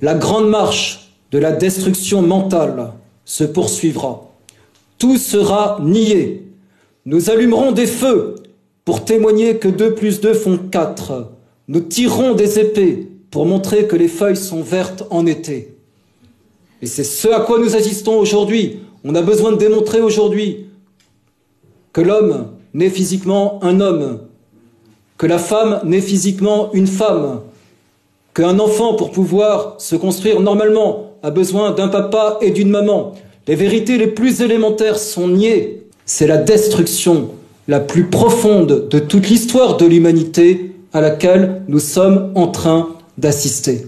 la grande marche de la destruction mentale se poursuivra. Tout sera nié. Nous allumerons des feux pour témoigner que 2 plus 2 font 4. Nous tirerons des épées pour montrer que les feuilles sont vertes en été. Et c'est ce à quoi nous assistons aujourd'hui. On a besoin de démontrer aujourd'hui que l'homme naît physiquement un homme, que la femme naît physiquement une femme, qu'un enfant, pour pouvoir se construire normalement, a besoin d'un papa et d'une maman. Les vérités les plus élémentaires sont niées. C'est la destruction la plus profonde de toute l'histoire de l'humanité à laquelle nous sommes en train d'assister.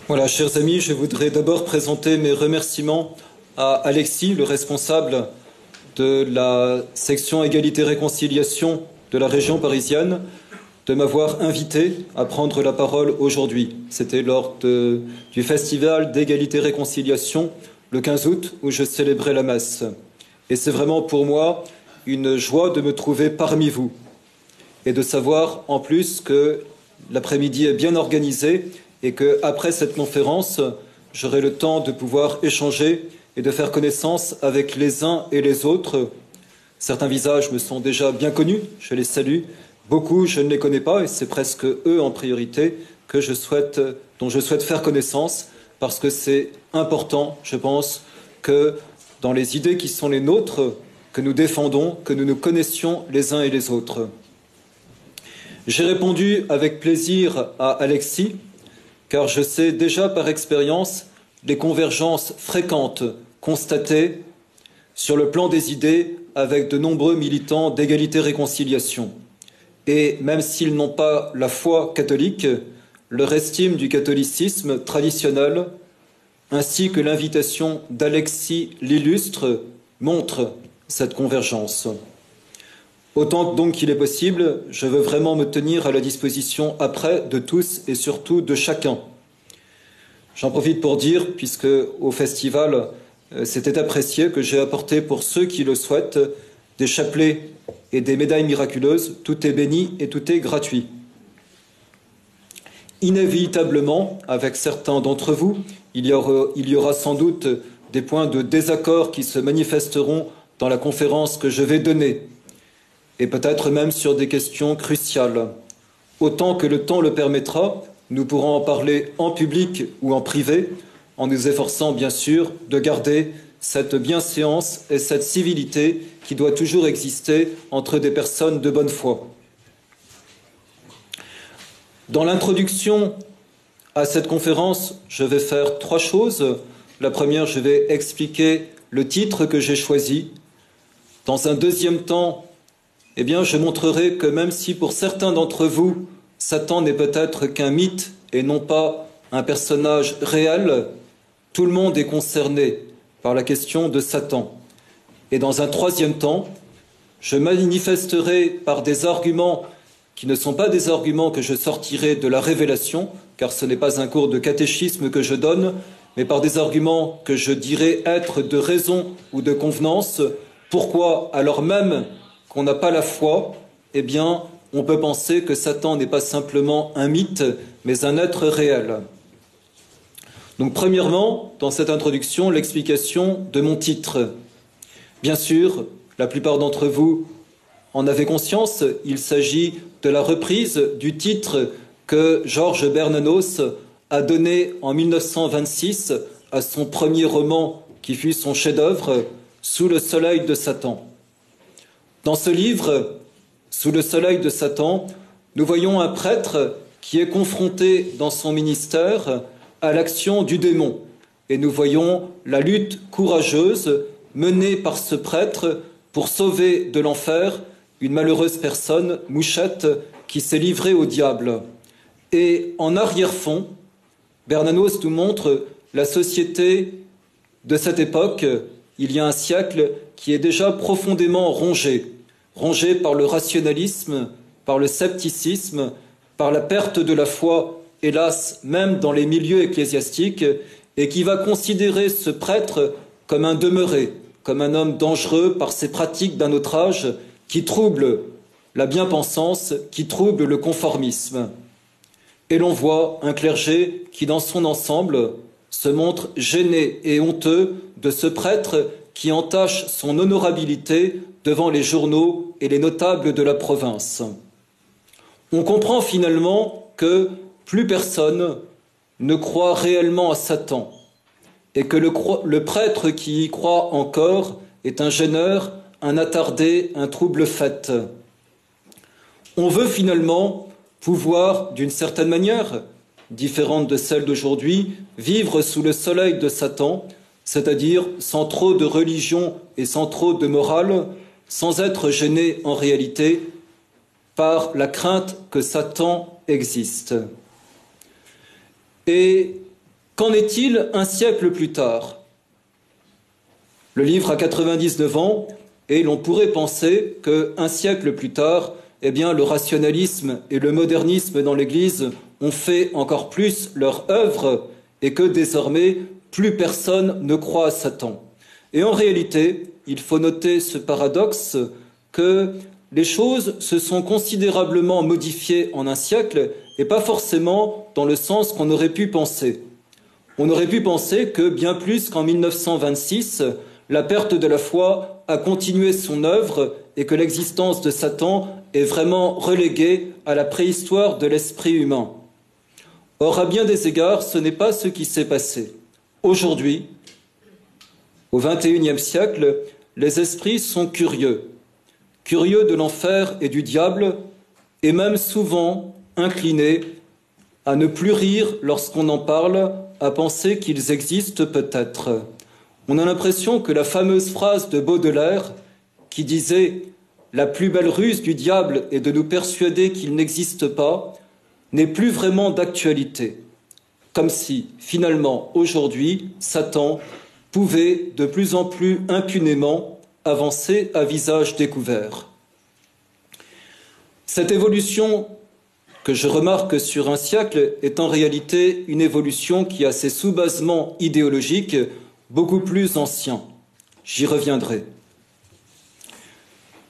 Voilà, chers amis, je voudrais d'abord présenter mes remerciements à Alexis, le responsable de la section Égalité-Réconciliation de la région parisienne, de m'avoir invité à prendre la parole aujourd'hui. C'était lors du festival d'Égalité-Réconciliation, le 15 août, où je célébrais la messe. Et c'est vraiment pour moi une joie de me trouver parmi vous et de savoir en plus que l'après-midi est bien organisé et qu'après cette conférence, j'aurai le temps de pouvoir échanger et de faire connaissance avec les uns et les autres. Certains visages me sont déjà bien connus, je les salue. Beaucoup, je ne les connais pas et c'est presque eux en priorité dont je souhaite faire connaissance parce que c'est important, je pense, que dans les idées qui sont les nôtres, que nous défendons, que nous nous connaissions les uns et les autres. J'ai répondu avec plaisir à Alexis, car je sais déjà par expérience les convergences fréquentes constatées sur le plan des idées avec de nombreux militants d'égalité-réconciliation. Et même s'ils n'ont pas la foi catholique, leur estime du catholicisme traditionnel, ainsi que l'invitation d'Alexis l'illustre, montre cette convergence. Autant donc qu'il est possible, je veux vraiment me tenir à la disposition après de tous et surtout de chacun. J'en profite pour dire, puisque au festival, c'était apprécié, que j'ai apporté pour ceux qui le souhaitent des chapelets et des médailles miraculeuses. Tout est béni et tout est gratuit. Inévitablement, avec certains d'entre vous, il y aura sans doute des points de désaccord qui se manifesteront dans la conférence que je vais donner, et peut-être même sur des questions cruciales. Autant que le temps le permettra, nous pourrons en parler en public ou en privé, en nous efforçant bien sûr de garder cette bienséance et cette civilité qui doit toujours exister entre des personnes de bonne foi. Dans l'introduction à cette conférence, je vais faire 3 choses. La première, je vais expliquer le titre que j'ai choisi. Dans un deuxième temps, je montrerai que même si pour certains d'entre vous, Satan n'est peut-être qu'un mythe et non pas un personnage réel, tout le monde est concerné par la question de Satan. Et dans un troisième temps, je manifesterai par des arguments qui ne sont pas des arguments que je sortirai de la révélation, car ce n'est pas un cours de catéchisme que je donne, mais par des arguments que je dirai être de raison ou de convenance, pourquoi, alors même qu'on n'a pas la foi, on peut penser que Satan n'est pas simplement un mythe, mais un être réel. Donc, premièrement, dans cette introduction, l'explication de mon titre. Bien sûr, la plupart d'entre vous en avez conscience, il s'agit de la reprise du titre que Georges Bernanos a donné en 1926 à son premier roman, qui fut son chef-d'œuvre, Sous le soleil de Satan. Dans ce livre, Sous le soleil de Satan, nous voyons un prêtre qui est confronté dans son ministère à l'action du démon. Et nous voyons la lutte courageuse menée par ce prêtre pour sauver de l'enfer une malheureuse personne, Mouchette, qui s'est livrée au diable. Et en arrière-fond, Bernanos nous montre la société de cette époque, il y a un siècle, qui est déjà profondément rongée par le rationalisme, par le scepticisme, par la perte de la foi, hélas, même dans les milieux ecclésiastiques, et qui va considérer ce prêtre comme un demeuré, comme un homme dangereux par ses pratiques d'un autre âge qui troublent la bien-pensance, qui troublent le conformisme. Et l'on voit un clergé qui, dans son ensemble, se montre gêné et honteux de ce prêtre qui entache son honorabilité devant les journaux et les notables de la province. On comprend finalement que plus personne ne croit réellement à Satan et que le prêtre qui y croit encore est un gêneur, un attardé, un trouble-fête. On veut finalement pouvoir, d'une certaine manière, différente de celle d'aujourd'hui, vivre sous le soleil de Satan, c'est-à-dire sans trop de religion et sans trop de morale, sans être gêné en réalité par la crainte que Satan existe. Et qu'en est-il un siècle plus tard? Le livre a 99 ans et l'on pourrait penser qu'un siècle plus tard, eh bien, le rationalisme et le modernisme dans l'Église ont fait encore plus leur œuvre et que désormais, plus personne ne croit à Satan. Et en réalité, il faut noter ce paradoxe que les choses se sont considérablement modifiées en un siècle et pas forcément dans le sens qu'on aurait pu penser. On aurait pu penser que bien plus qu'en 1926, la perte de la foi a continué son œuvre et que l'existence de Satan est vraiment reléguée à la préhistoire de l'esprit humain. Or, à bien des égards, ce n'est pas ce qui s'est passé. Aujourd'hui, au XXIe siècle, les esprits sont curieux de l'enfer et du diable, et même souvent inclinés à ne plus rire lorsqu'on en parle, à penser qu'ils existent peut-être. On a l'impression que la fameuse phrase de Baudelaire qui disait « La plus belle ruse du diable est de nous persuader qu'il n'existe pas » n'est plus vraiment d'actualité. Comme si, finalement, aujourd'hui, Satan pouvait de plus en plus impunément avancer à visage découvert. Cette évolution que je remarque sur un siècle est en réalité une évolution qui a ses sous-basements idéologiques beaucoup plus anciens. J'y reviendrai.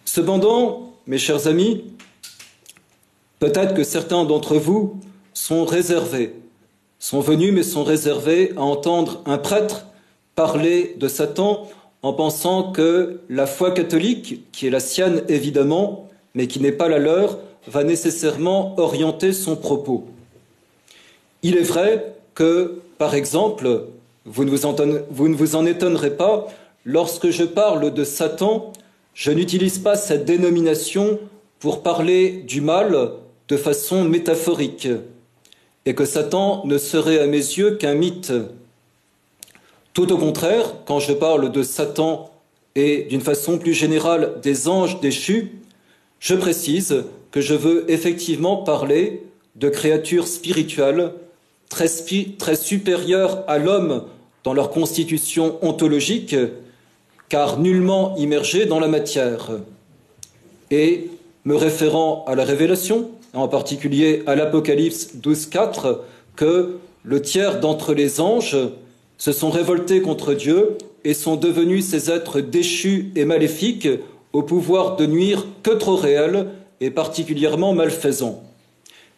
Cependant, mes chers amis, peut-être que certains d'entre vous sont réservés, sont venus mais sont réservés à entendre un prêtre parler de Satan en pensant que la foi catholique, qui est la sienne évidemment, mais qui n'est pas la leur, va nécessairement orienter son propos. Il est vrai que, par exemple, vous ne vous en étonnerez pas, lorsque je parle de Satan, je n'utilise pas cette dénomination pour parler du mal de façon métaphorique, et que Satan ne serait à mes yeux qu'un mythe. Tout au contraire, quand je parle de Satan et d'une façon plus générale des anges déchus, je précise que je veux effectivement parler de créatures spirituelles très supérieures à l'homme dans leur constitution ontologique, car nullement immergées dans la matière. Et me référant à la Révélation, en particulier à l'Apocalypse 12.4, que le tiers d'entre les anges se sont révoltés contre Dieu et sont devenus ces êtres déchus et maléfiques au pouvoir de nuire que trop réel et particulièrement malfaisant.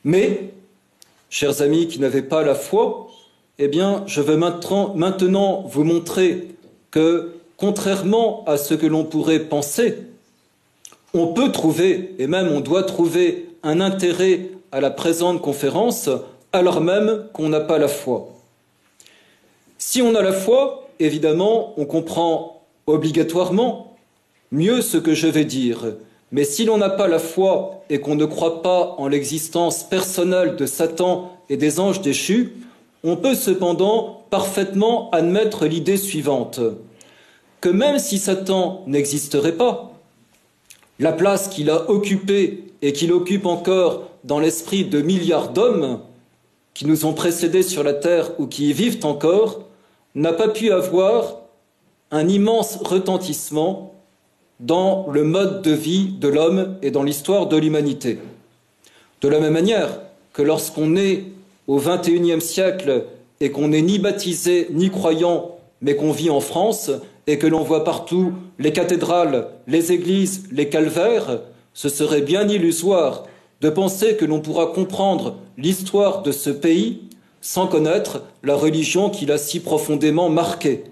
Mais, chers amis qui n'avaient pas la foi, eh bien, je veux maintenant vous montrer que, contrairement à ce que l'on pourrait penser, on peut trouver, et même on doit trouver, un intérêt à la présente conférence, alors même qu'on n'a pas la foi. Si on a la foi, évidemment, on comprend obligatoirement mieux ce que je vais dire. Mais si l'on n'a pas la foi et qu'on ne croit pas en l'existence personnelle de Satan et des anges déchus, on peut cependant parfaitement admettre l'idée suivante, que même si Satan n'existerait pas, la place qu'il a occupée et qu'il occupe encore dans l'esprit de milliards d'hommes qui nous ont précédés sur la terre ou qui y vivent encore, n'a pas pu avoir un immense retentissement dans le mode de vie de l'homme et dans l'histoire de l'humanité. De la même manière que lorsqu'on est au XXIe siècle et qu'on n'est ni baptisé ni croyant, mais qu'on vit en France et que l'on voit partout les cathédrales, les églises, les calvaires, ce serait bien illusoire de penser que l'on pourra comprendre l'histoire de ce pays sans connaître la religion qui l'a si profondément marqué.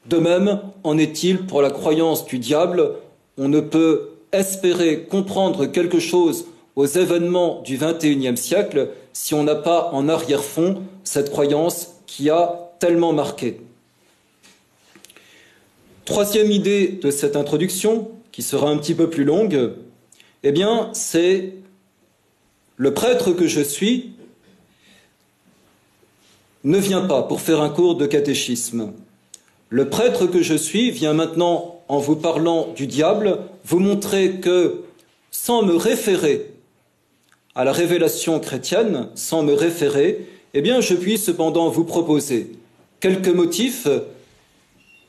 De même, en est-il pour la croyance du diable. On ne peut espérer comprendre quelque chose aux événements du XXIe siècle si on n'a pas en arrière-fond cette croyance qui a tellement marqué. Troisième idée de cette introduction, qui sera un petit peu plus longue, eh bien, c'est le prêtre que je suis ne vient pas pour faire un cours de catéchisme. Le prêtre que je suis vient maintenant, en vous parlant du diable, vous montrer que, sans me référer à la révélation chrétienne, sans me référer, eh bien, je puis cependant vous proposer quelques motifs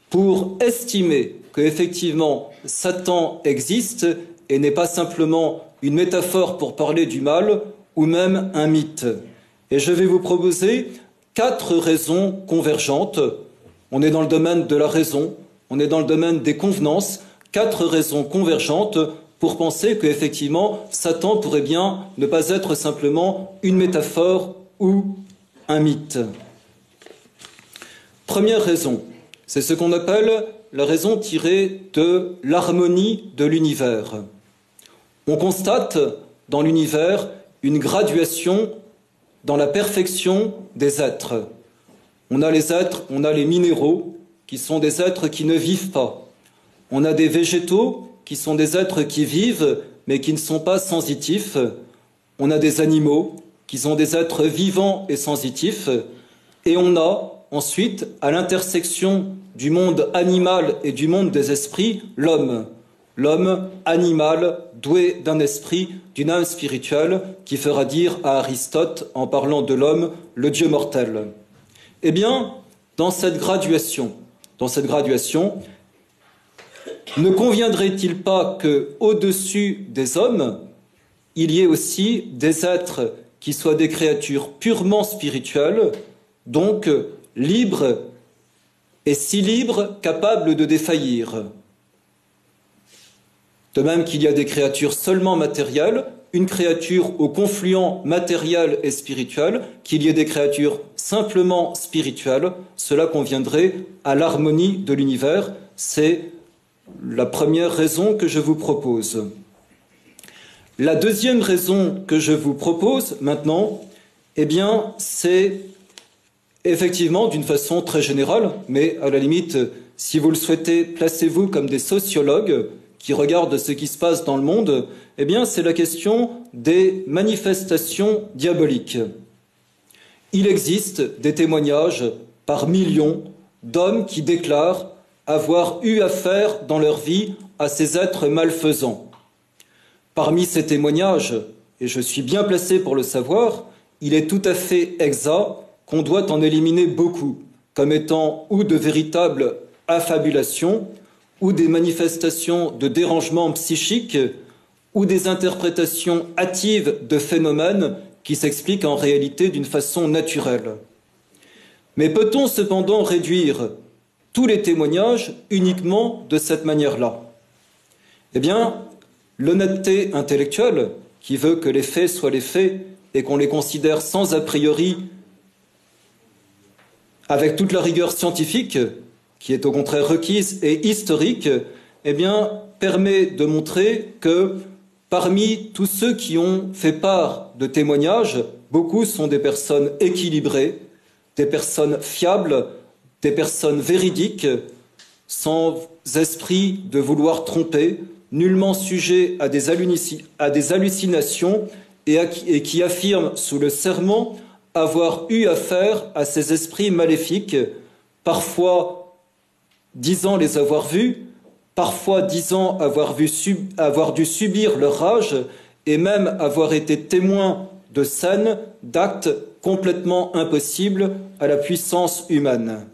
pour estimer qu'effectivement Satan existe et n'est pas simplement une métaphore pour parler du mal ou même un mythe. Et je vais vous proposer 4 raisons convergentes. On est dans le domaine de la raison, on est dans le domaine des convenances, 4 raisons convergentes pour penser qu'effectivement Satan pourrait bien ne pas être simplement une métaphore ou un mythe. Première raison, c'est ce qu'on appelle la raison tirée de l'harmonie de l'univers. On constate dans l'univers une graduation dans la perfection des êtres. On a les êtres, on a les minéraux, qui sont des êtres qui ne vivent pas. On a des végétaux, qui sont des êtres qui vivent, mais qui ne sont pas sensitifs. On a des animaux, qui sont des êtres vivants et sensitifs. Et on a ensuite, à l'intersection du monde animal et du monde des esprits, l'homme. L'homme animal, doué d'un esprit, d'une âme spirituelle, qui fera dire à Aristote, en parlant de l'homme, le Dieu mortel. Eh bien, dans cette graduation, ne conviendrait-il pas qu'au-dessus des hommes, il y ait aussi des êtres qui soient des créatures purement spirituelles, donc libres, et si libres, capables de défaillir? De même qu'il y a des créatures seulement matérielles, une créature au confluent matériel et spirituel, qu'il y ait des créatures simplement spirituelles, cela conviendrait à l'harmonie de l'univers. C'est la première raison que je vous propose. La deuxième raison que je vous propose maintenant, eh bien, c'est effectivement d'une façon très générale, mais à la limite, si vous le souhaitez, placez-vous comme des sociologues qui regardent ce qui se passe dans le monde, eh bien, c'est la question des manifestations diaboliques. Il existe des témoignages par millions d'hommes qui déclarent avoir eu affaire dans leur vie à ces êtres malfaisants. Parmi ces témoignages, et je suis bien placé pour le savoir, il est tout à fait exact qu'on doit en éliminer beaucoup, comme étant ou de véritables affabulations, ou des manifestations de dérangement psychique, ou des interprétations hâtives de phénomènes qui s'expliquent en réalité d'une façon naturelle. Mais peut-on cependant réduire tous les témoignages uniquement de cette manière-là? Eh bien, l'honnêteté intellectuelle, qui veut que les faits soient les faits et qu'on les considère sans a priori, avec toute la rigueur scientifique, qui est au contraire requise et historique, eh bien, permet de montrer que parmi tous ceux qui ont fait part de témoignages, beaucoup sont des personnes équilibrées, des personnes fiables, des personnes véridiques, sans esprit de vouloir tromper, nullement sujets à des hallucinations et qui affirment sous le serment avoir eu affaire à ces esprits maléfiques, parfois disant les avoir vus, parfois disant avoir dû subir leur rage et même avoir été témoins de scènes, d'actes complètement impossibles à la puissance humaine.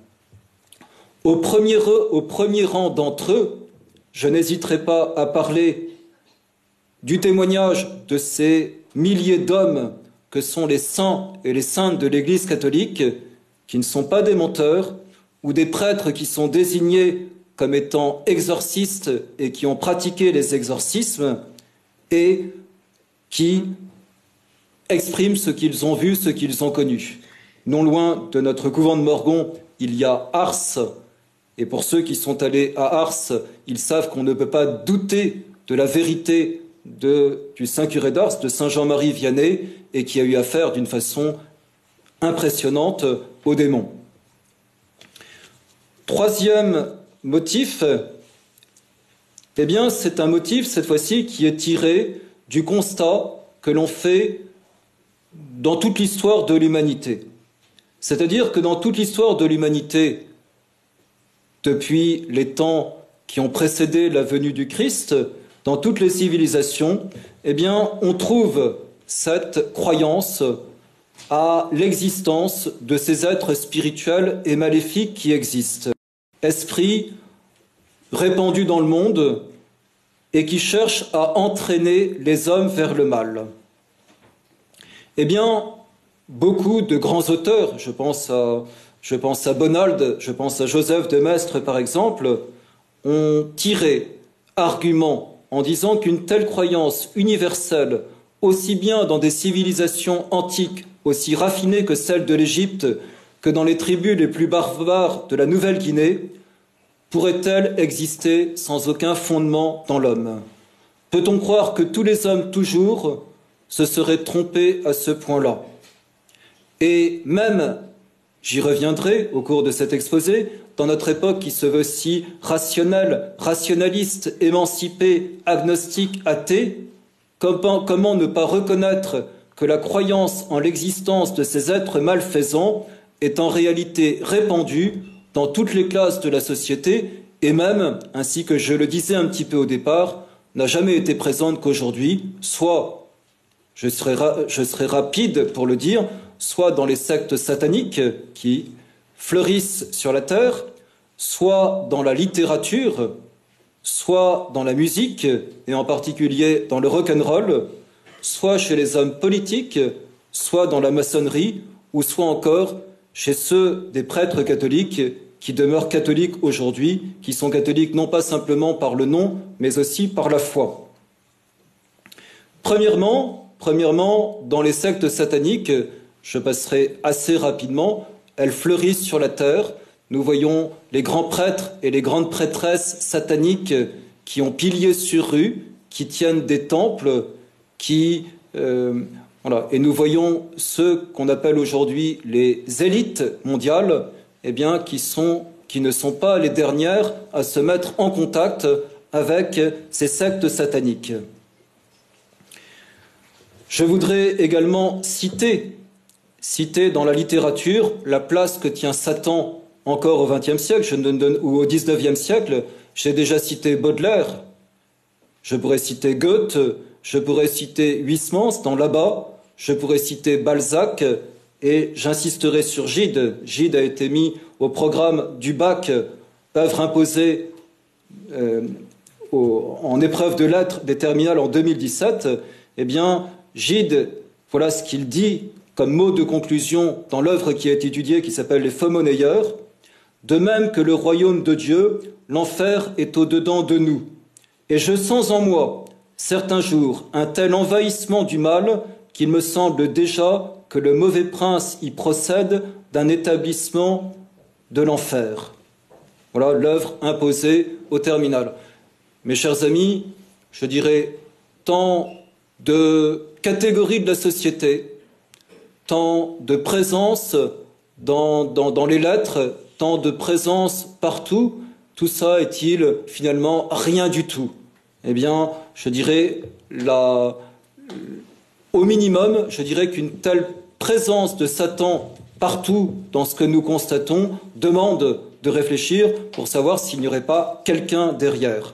Au premier rang d'entre eux, je n'hésiterai pas à parler du témoignage de ces milliers d'hommes que sont les saints et les saintes de l'Église catholique, qui ne sont pas des menteurs, ou des prêtres qui sont désignés comme étant exorcistes et qui ont pratiqué les exorcismes et qui expriment ce qu'ils ont vu, ce qu'ils ont connu. Non loin de notre couvent de Morgon, il y a Ars, et pour ceux qui sont allés à Ars, ils savent qu'on ne peut pas douter de la vérité du Saint Curé d'Ars, de Saint Jean-Marie Vianney, et qui a eu affaire d'une façon impressionnante aux démons. Troisième motif, eh bien, c'est un motif, cette fois-ci, qui est tiré du constat que l'on fait dans toute l'histoire de l'humanité. C'est-à-dire que dans toute l'histoire de l'humanité, depuis les temps qui ont précédé la venue du Christ, dans toutes les civilisations, eh bien, on trouve cette croyance à l'existence de ces êtres spirituels et maléfiques qui existent. Esprits répandus dans le monde et qui cherchent à entraîner les hommes vers le mal. Eh bien, beaucoup de grands auteurs, je pense à Bonald, je pense à Joseph de Maistre par exemple, ont tiré argument en disant qu'une telle croyance universelle, aussi bien dans des civilisations antiques, aussi raffinées que celles de l'Égypte, que dans les tribus les plus barbares de la Nouvelle-Guinée, pourrait-elle exister sans aucun fondement dans l'homme? Peut-on croire que tous les hommes toujours se seraient trompés à ce point-là? Et même, j'y reviendrai au cours de cet exposé, dans notre époque qui se veut si rationnelle, rationaliste, émancipée, agnostique, athée, comment ne pas reconnaître que la croyance en l'existence de ces êtres malfaisants est en réalité répandue dans toutes les classes de la société et même, ainsi que je le disais un petit peu au départ, n'a jamais été présente qu'aujourd'hui, soit, je serai rapide pour le dire, soit dans les sectes sataniques qui fleurissent sur la terre, soit dans la littérature, soit dans la musique, et en particulier dans le rock'n'roll, soit chez les hommes politiques, soit dans la maçonnerie, ou soit encore chez ceux des prêtres catholiques qui demeurent catholiques aujourd'hui, qui sont catholiques non pas simplement par le nom, mais aussi par la foi. Premièrement, dans les sectes sataniques, je passerai assez rapidement, elles fleurissent sur la terre. Nous voyons les grands prêtres et les grandes prêtresses sataniques qui ont pilier sur rue, qui tiennent des temples, voilà. Et nous voyons ceux qu'on appelle aujourd'hui les élites mondiales, eh bien, qui ne sont pas les dernières à se mettre en contact avec ces sectes sataniques. Je voudrais également citer dans la littérature la place que tient Satan encore au XXe siècle, ou au XIXe siècle. J'ai déjà cité Baudelaire, je pourrais citer Goethe, je pourrais citer Huysmans dans Là-bas, je pourrais citer Balzac, et j'insisterai sur Gide. Gide a été mis au programme du bac, œuvre imposée en épreuve de lettres des terminales en 2017. Eh bien, Gide, voilà ce qu'il dit comme mot de conclusion dans l'œuvre qui est étudiée, qui s'appelle Les Faux monnayeurs. De même que le royaume de Dieu, l'enfer est au-dedans de nous. Et je sens en moi, certains jours, un tel envahissement du mal qu'il me semble déjà que le mauvais prince y procède d'un établissement de l'enfer. Voilà l'œuvre imposée au terminal. Mes chers amis, je dirais tant de catégories de la société, tant de présence dans les lettres, tant de présence partout, tout ça est-il finalement rien du tout? Eh bien, je dirais, au minimum, je dirais qu'une telle présence de Satan partout dans ce que nous constatons demande de réfléchir pour savoir s'il n'y aurait pas quelqu'un derrière.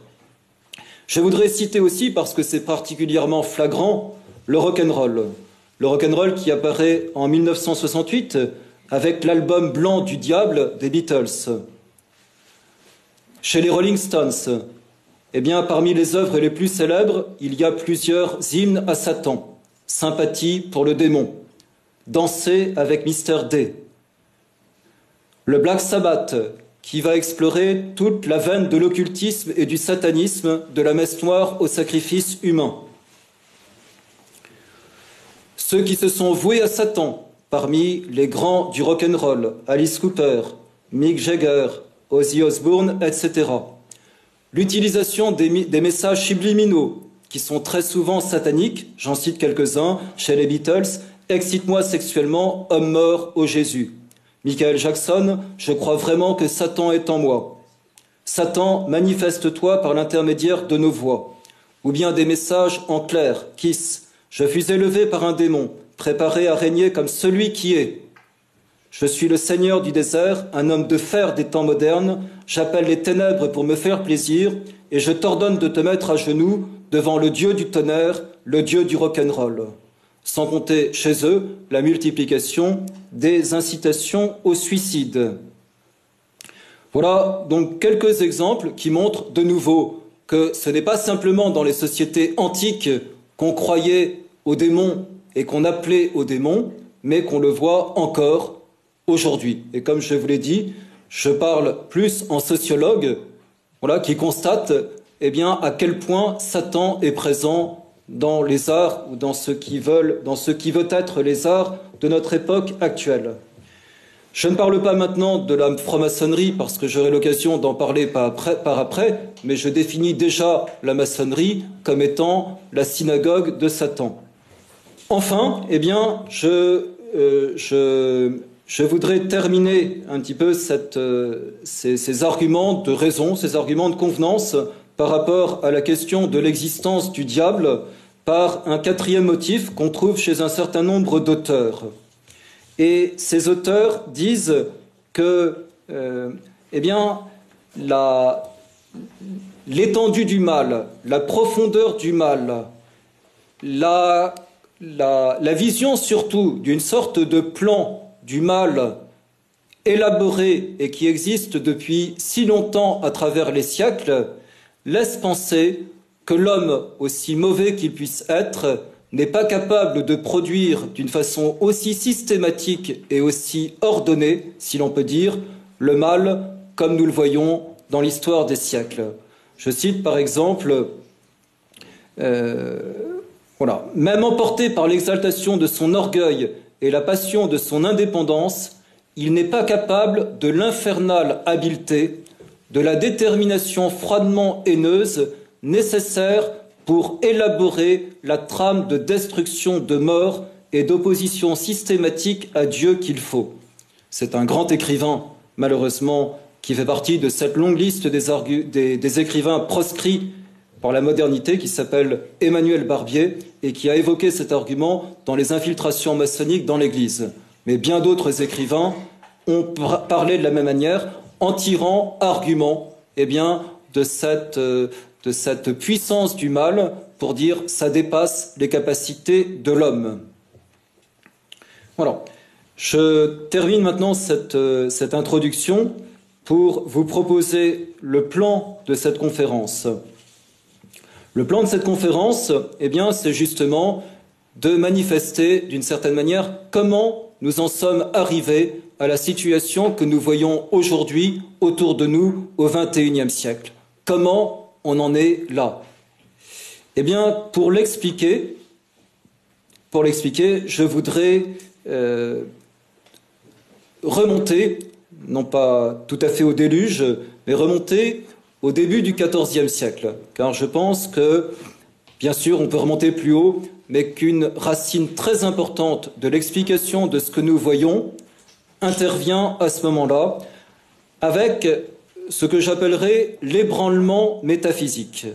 Je voudrais citer aussi, parce que c'est particulièrement flagrant, le rock'n'roll. Le rock'n'roll qui apparaît en 1968 avec l'album blanc du diable des Beatles. Chez les Rolling Stones, eh bien, parmi les œuvres les plus célèbres, il y a plusieurs hymnes à Satan. Sympathie pour le démon, Danser avec Mr. D. Le Black Sabbath, qui va explorer toute la veine de l'occultisme et du satanisme, de la messe noire au sacrifice humain. Ceux qui se sont voués à Satan, parmi les grands du rock'n'roll, Alice Cooper, Mick Jagger, Ozzy Osbourne, etc. L'utilisation des messages subliminaux, qui sont très souvent sataniques, j'en cite quelques-uns, chez les Beatles, « Excite-moi sexuellement, homme mort, ô Jésus ». Michael Jackson, « Je crois vraiment que Satan est en moi ». Satan, manifeste-toi par l'intermédiaire de nos voix. Ou bien des messages en clair, Kiss, « Je fus élevé par un démon, préparé à régner comme celui qui est. Je suis le seigneur du désert, un homme de fer des temps modernes, j'appelle les ténèbres pour me faire plaisir, et je t'ordonne de te mettre à genoux devant le Dieu du tonnerre, le Dieu du rock'n'roll. » Sans compter chez eux la multiplication des incitations au suicide. Voilà donc quelques exemples qui montrent de nouveau que ce n'est pas simplement dans les sociétés antiques qu'on croyait aux démons et qu'on appelait aux démons, mais qu'on le voit encore aujourd'hui. Et comme je vous l'ai dit, je parle plus en sociologue, voilà, qui constate à quel point Satan est présent dans les arts ou dans ce qui veut être les arts de notre époque actuelle. Je ne parle pas maintenant de la franc-maçonnerie parce que j'aurai l'occasion d'en parler par après, mais je définis déjà la maçonnerie comme étant la synagogue de Satan. Enfin, je voudrais terminer un petit peu ces arguments de raison, ces arguments de convenance par rapport à la question de l'existence du diable par un quatrième motif qu'on trouve chez un certain nombre d'auteurs. Et ces auteurs disent que l'étendue du mal, la profondeur du mal, la vision surtout d'une sorte de plan du mal élaboré et qui existe depuis si longtemps à travers les siècles, laisse penser que l'homme, aussi mauvais qu'il puisse être, n'est pas capable de produire d'une façon aussi systématique et aussi ordonnée, si l'on peut dire, le mal comme nous le voyons dans l'histoire des siècles. Je cite par exemple, même emporté par l'exaltation de son orgueil et la passion de son indépendance, il n'est pas capable de l'infernale habileté, de la détermination froidement haineuse nécessaire pour élaborer la trame de destruction, de mort et d'opposition systématique à Dieu qu'il faut. C'est un grand écrivain, malheureusement, qui fait partie de cette longue liste des écrivains proscrits par la modernité, qui s'appelle Emmanuel Barbier, et qui a évoqué cet argument dans les infiltrations maçonniques dans l'Église. Mais bien d'autres écrivains ont parlé de la même manière, en tirant argument de cette puissance du mal pour dire ça dépasse les capacités de l'homme. Voilà. Je termine maintenant cette introduction pour vous proposer le plan de cette conférence. Le plan de cette conférence, c'est justement de manifester d'une certaine manière comment nous en sommes arrivés à la situation que nous voyons aujourd'hui autour de nous au XXIe siècle. Comment on en est là? Pour l'expliquer, je voudrais remonter, non pas tout à fait au déluge, mais remonter au début du XIVe siècle. Car je pense que, bien sûr, on peut remonter plus haut, mais qu'une racine très importante de l'explication de ce que nous voyons intervient à ce moment-là avec ce que j'appellerais l'ébranlement métaphysique.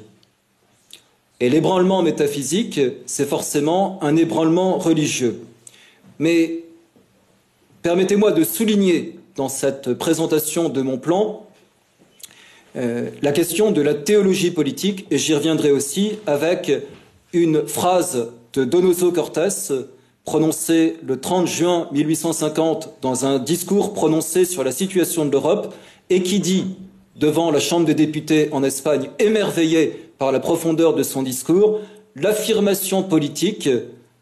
Et l'ébranlement métaphysique, c'est forcément un ébranlement religieux. Mais permettez-moi de souligner dans cette présentation de mon plan la question de la théologie politique, et j'y reviendrai aussi avec une phrase de Donoso Cortés prononcée le 30 juin 1850 dans un discours prononcé sur la situation de l'Europe et qui dit devant la Chambre des députés en Espagne, émerveillée par la profondeur de son discours, l'affirmation politique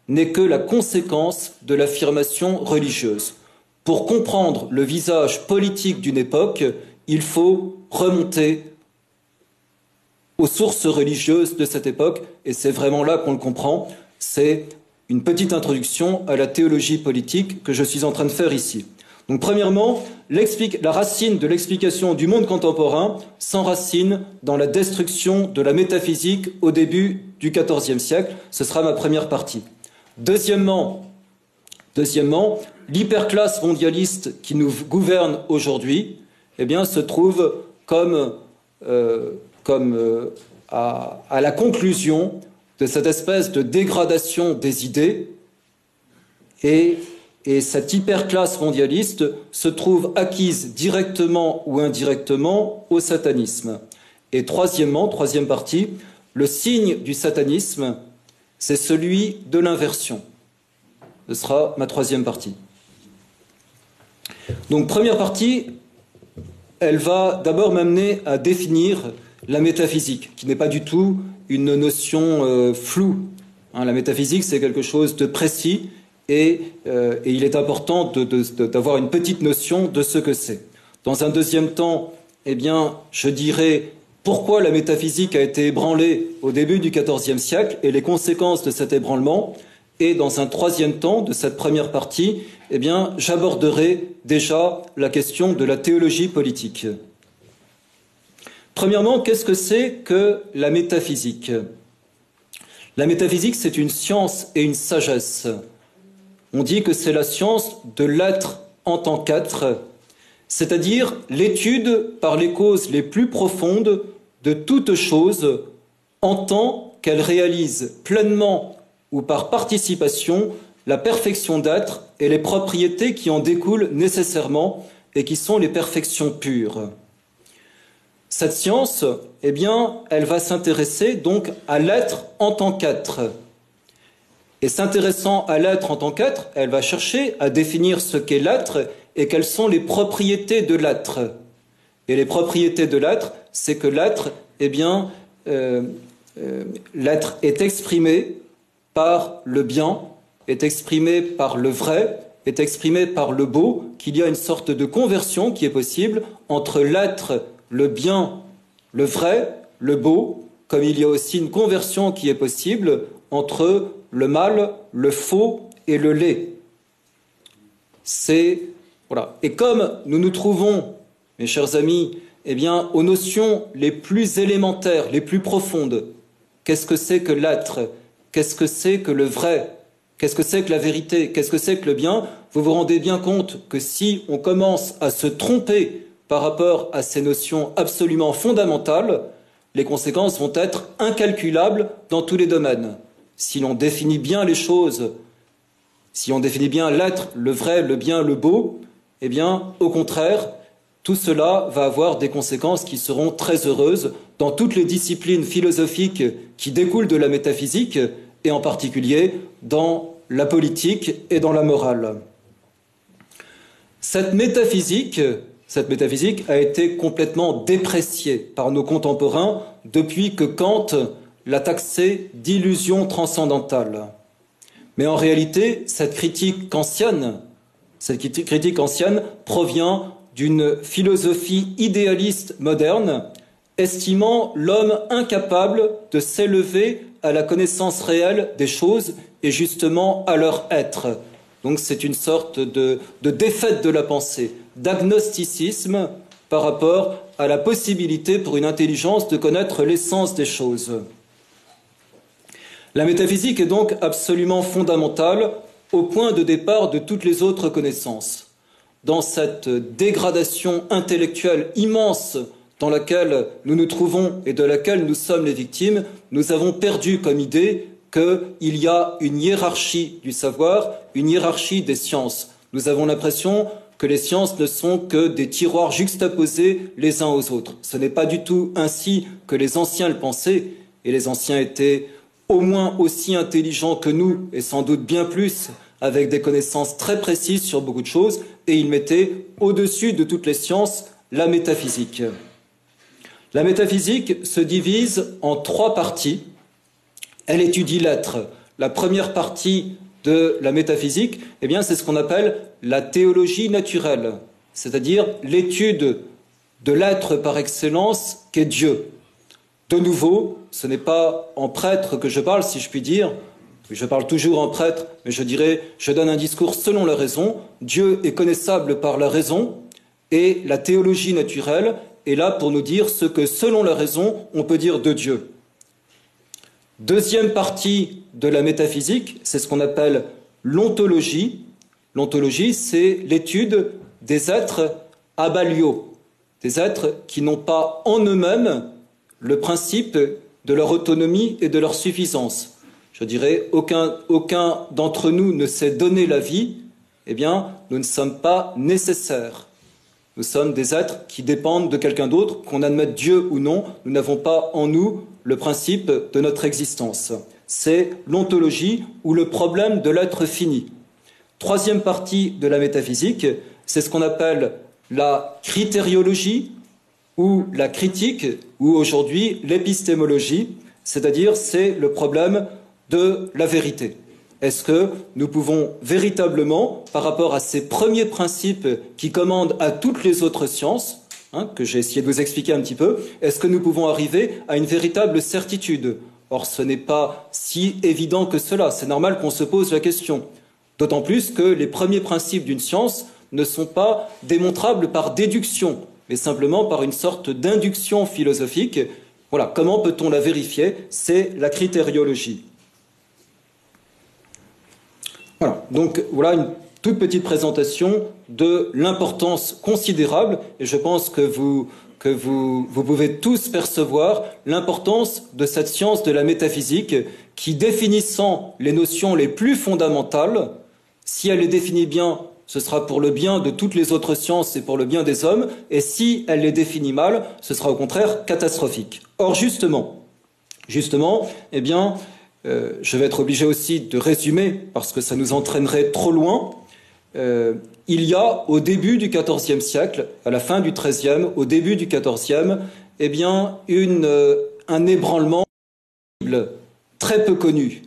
n'est que la conséquence de l'affirmation religieuse. Pour comprendre le visage politique d'une époque, il faut remonter aux sources religieuses de cette époque, et c'est vraiment là qu'on le comprend. C'est une petite introduction à la théologie politique que je suis en train de faire ici. Donc premièrement, la racine de l'explication du monde contemporain s'enracine dans la destruction de la métaphysique au début du XIVe siècle. Ce sera ma première partie. Deuxièmement, l'hyperclasse mondialiste qui nous gouverne aujourd'hui, eh bien, se trouve à la conclusion de cette espèce de dégradation des idées, et cette hyperclasse mondialiste se trouve acquise directement ou indirectement au satanisme. Et troisième partie, le signe du satanisme, c'est celui de l'inversion. Ce sera ma troisième partie. Donc première partie, elle va d'abord m'amener à définir la métaphysique, qui n'est pas du tout une notion floue. La métaphysique, c'est quelque chose de précis, et il est important d'avoir une petite notion de ce que c'est. Dans un deuxième temps, eh bien, je dirais pourquoi la métaphysique a été ébranlée au début du XIVe siècle et les conséquences de cet ébranlement. Et dans un troisième temps de cette première partie, eh bien, j'aborderai déjà la question de la théologie politique. Premièrement, qu'est-ce que c'est que la métaphysique? La métaphysique, c'est une science et une sagesse. On dit que c'est la science de l'être en tant qu'être, c'est-à-dire l'étude par les causes les plus profondes de toute chose en tant qu'elle réalise pleinement ou par participation la perfection d'être et les propriétés qui en découlent nécessairement et qui sont les perfections pures. Cette science, eh bien, elle va s'intéresser donc à l'être en tant qu'être. Et s'intéressant à l'être en tant qu'être, elle va chercher à définir ce qu'est l'être et quelles sont les propriétés de l'être. Et les propriétés de l'être, c'est que l'être, eh bien, l'être est exprimé par le bien, est exprimé par le vrai, est exprimé par le beau, qu'il y a une sorte de conversion qui est possible entre l'être, le bien, le vrai, le beau, comme il y a aussi une conversion qui est possible entre le mal, le faux et le laid. Voilà. Et comme nous nous trouvons, mes chers amis, eh bien, aux notions les plus élémentaires, les plus profondes, qu'est-ce que c'est que l'être? Qu'est-ce que c'est que le vrai? Qu'est-ce que c'est que la vérité? Qu'est-ce que c'est que le bien? Vous vous rendez bien compte que si on commence à se tromper par rapport à ces notions absolument fondamentales, les conséquences vont être incalculables dans tous les domaines. Si l'on définit bien les choses, si on définit bien l'être, le vrai, le bien, le beau, eh bien, au contraire, tout cela va avoir des conséquences qui seront très heureuses dans toutes les disciplines philosophiques qui découlent de la métaphysique, et en particulier dans la politique et dans la morale. Cette métaphysique a été complètement dépréciée par nos contemporains depuis que Kant l'a taxée d'illusion transcendantale. Mais en réalité, cette critique kantienne provient d'une philosophie idéaliste moderne, estimant l'homme incapable de s'élever à la connaissance réelle des choses et justement à leur être. Donc c'est une sorte de défaite de la pensée, d'agnosticisme par rapport à la possibilité pour une intelligence de connaître l'essence des choses. La métaphysique est donc absolument fondamentale au point de départ de toutes les autres connaissances. Dans cette dégradation intellectuelle immense dans laquelle nous nous trouvons et de laquelle nous sommes les victimes, nous avons perdu comme idée qu'il y a une hiérarchie du savoir, une hiérarchie des sciences. Nous avons l'impression que les sciences ne sont que des tiroirs juxtaposés les uns aux autres. Ce n'est pas du tout ainsi que les anciens le pensaient, et les anciens étaient au moins aussi intelligents que nous, et sans doute bien plus, avec des connaissances très précises sur beaucoup de choses, et ils mettaient au-dessus de toutes les sciences la métaphysique. La métaphysique se divise en 3 parties. Elle étudie l'être. La première partie de la métaphysique, eh bien, c'est ce qu'on appelle la théologie naturelle, c'est-à-dire l'étude de l'être par excellence qu'est Dieu. De nouveau, ce n'est pas en prêtre que je parle, si je puis dire. Je parle toujours en prêtre, mais je dirais, je donne un discours selon la raison. Dieu est connaissable par la raison, et la théologie naturelle est là pour nous dire ce que, selon la raison, on peut dire de Dieu. Deuxième partie de la métaphysique, c'est ce qu'on appelle l'ontologie. L'ontologie, c'est l'étude des êtres abaliaux, des êtres qui n'ont pas en eux-mêmes le principe de leur autonomie et de leur suffisance. Je dirais, aucun d'entre nous ne s'est donné la vie, eh bien, nous ne sommes pas nécessaires. Nous sommes des êtres qui dépendent de quelqu'un d'autre, qu'on admette Dieu ou non, nous n'avons pas en nous le principe de notre existence. C'est l'ontologie ou le problème de l'être fini. Troisième partie de la métaphysique, c'est ce qu'on appelle la critériologie ou la critique, ou aujourd'hui l'épistémologie, c'est-à-dire c'est le problème de la vérité. Est-ce que nous pouvons véritablement, par rapport à ces premiers principes qui commandent à toutes les autres sciences, que j'ai essayé de vous expliquer un petit peu, est-ce que nous pouvons arriver à une véritable certitude? Or, ce n'est pas si évident que cela. C'est normal qu'on se pose la question. D'autant plus que les premiers principes d'une science ne sont pas démontrables par déduction, mais simplement par une sorte d'induction philosophique. Voilà, comment peut-on la vérifier? C'est la critériologie. Voilà, donc voilà une toute petite présentation de l'importance considérable, et je pense que vous pouvez tous percevoir l'importance de cette science de la métaphysique qui, définissant les notions les plus fondamentales, si elle les définit bien, ce sera pour le bien de toutes les autres sciences et pour le bien des hommes, et si elle les définit mal, ce sera au contraire catastrophique. Or, justement, eh bien, je vais être obligé aussi de résumer, parce que ça nous entraînerait trop loin. Il y a, au début du XIVe siècle, à la fin du XIIIe, au début du XIVe, eh bien, un ébranlement très peu connu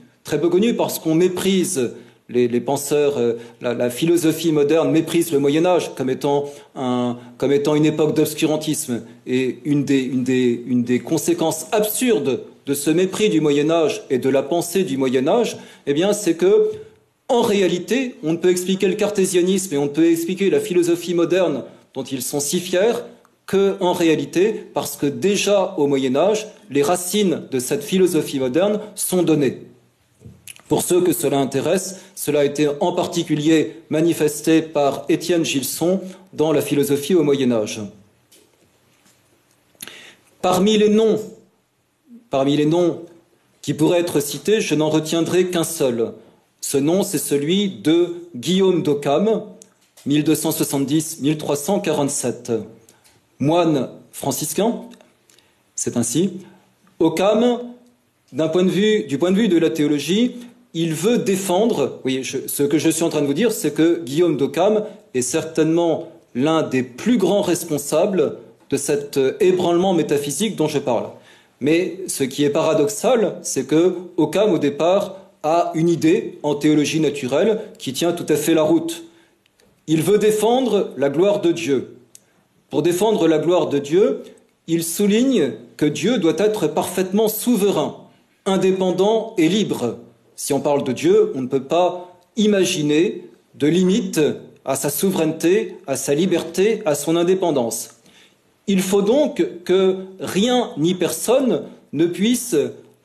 parce qu'on méprise les penseurs, la philosophie moderne méprise le Moyen-Âge comme étant une époque d'obscurantisme. Et une des conséquences absurdes de ce mépris du Moyen-Âge et de la pensée du Moyen-Âge, eh bien, c'est que, en réalité, on ne peut expliquer le cartésianisme et on ne peut expliquer la philosophie moderne dont ils sont si fiers qu'en réalité, parce que déjà au Moyen-Âge, les racines de cette philosophie moderne sont données. Pour ceux que cela intéresse, cela a été en particulier manifesté par Étienne Gilson dans la philosophie au Moyen-Âge. Parmi les noms qui pourraient être cités, je n'en retiendrai qu'un seul. Ce nom, c'est celui de Guillaume d'Occam, 1270-1347. Moine franciscain, c'est ainsi. Occam, du point de vue de la théologie, il veut défendre, oui, ce que je suis en train de vous dire, c'est que Guillaume d'Occam est certainement l'un des plus grands responsables de cet ébranlement métaphysique dont je parle. Mais ce qui est paradoxal, c'est que Occam, au départ, a une idée en théologie naturelle qui tient tout à fait la route. Il veut défendre la gloire de Dieu. Pour défendre la gloire de Dieu, il souligne que Dieu doit être parfaitement souverain, indépendant et libre. Si on parle de Dieu, on ne peut pas imaginer de limite à sa souveraineté, à sa liberté, à son indépendance. Il faut donc que rien ni personne ne puisse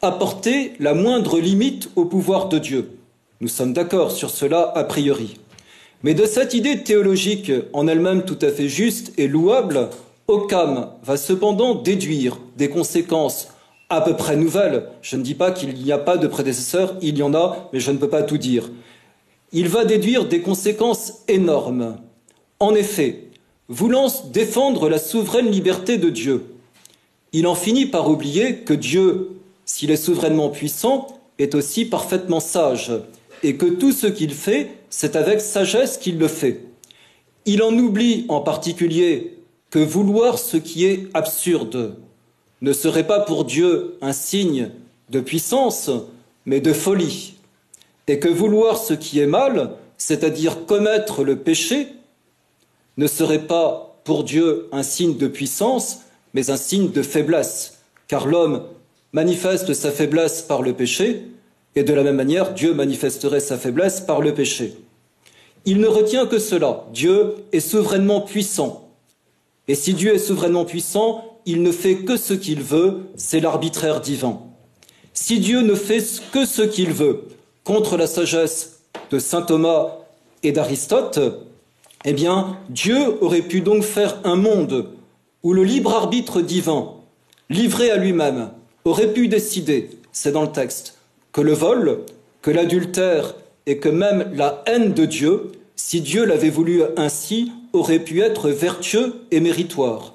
apporter la moindre limite au pouvoir de Dieu. Nous sommes d'accord sur cela a priori. Mais de cette idée théologique en elle-même tout à fait juste et louable, Occam va cependant déduire des conséquences à peu près nouvelles. Je ne dis pas qu'il n'y a pas de prédécesseurs, il y en a, mais je ne peux pas tout dire. Il va déduire des conséquences énormes. En effet, voulant défendre la souveraine liberté de Dieu, il en finit par oublier que Dieu, s'il est souverainement puissant, est aussi parfaitement sage, et que tout ce qu'il fait, c'est avec sagesse qu'il le fait. Il en oublie en particulier que vouloir ce qui est absurde ne serait pas pour Dieu un signe de puissance, mais de folie, et que vouloir ce qui est mal, c'est-à-dire commettre le péché, ne serait pas pour Dieu un signe de puissance, mais un signe de faiblesse, car l'homme manifeste sa faiblesse par le péché, et de la même manière, Dieu manifesterait sa faiblesse par le péché. Il ne retient que cela, Dieu est souverainement puissant. Et si Dieu est souverainement puissant, il ne fait que ce qu'il veut, c'est l'arbitraire divin. Si Dieu ne fait que ce qu'il veut, contre la sagesse de saint Thomas et d'Aristote, eh bien, Dieu aurait pu donc faire un monde où le libre arbitre divin, livré à lui-même, aurait pu décider, c'est dans le texte, que le vol, que l'adultère et que même la haine de Dieu, si Dieu l'avait voulu ainsi, aurait pu être vertueux et méritoire.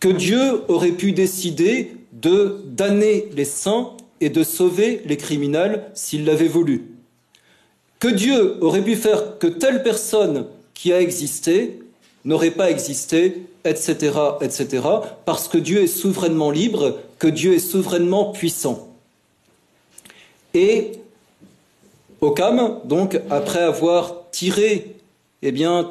Que Dieu aurait pu décider de damner les saints et de sauver les criminels s'il l'avait voulu. Que Dieu aurait pu faire que telle personne qui a existé n'aurait pas existé, etc., etc., parce que Dieu est souverainement libre, que Dieu est souverainement puissant. Et Occam, donc, après avoir tiré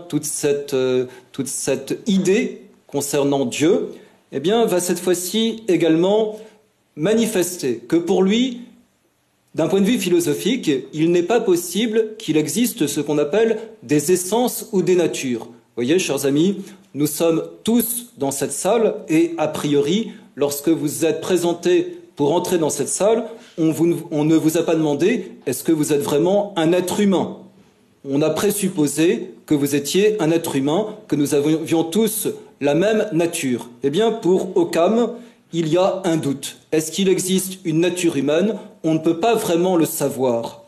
toute cette idée concernant Dieu, va cette fois-ci également manifester que pour lui, d'un point de vue philosophique, il n'est pas possible qu'il existe ce qu'on appelle des essences ou des natures. Vous voyez, chers amis, nous sommes tous dans cette salle et a priori, lorsque vous êtes présentés pour entrer dans cette salle, on ne vous a pas demandé « est-ce que vous êtes vraiment un être humain ?» On a présupposé que vous étiez un être humain, que nous avions tous la même nature. Eh bien, pour Occam, il y a un doute. Est-ce qu'il existe une nature humaine? On ne peut pas vraiment le savoir.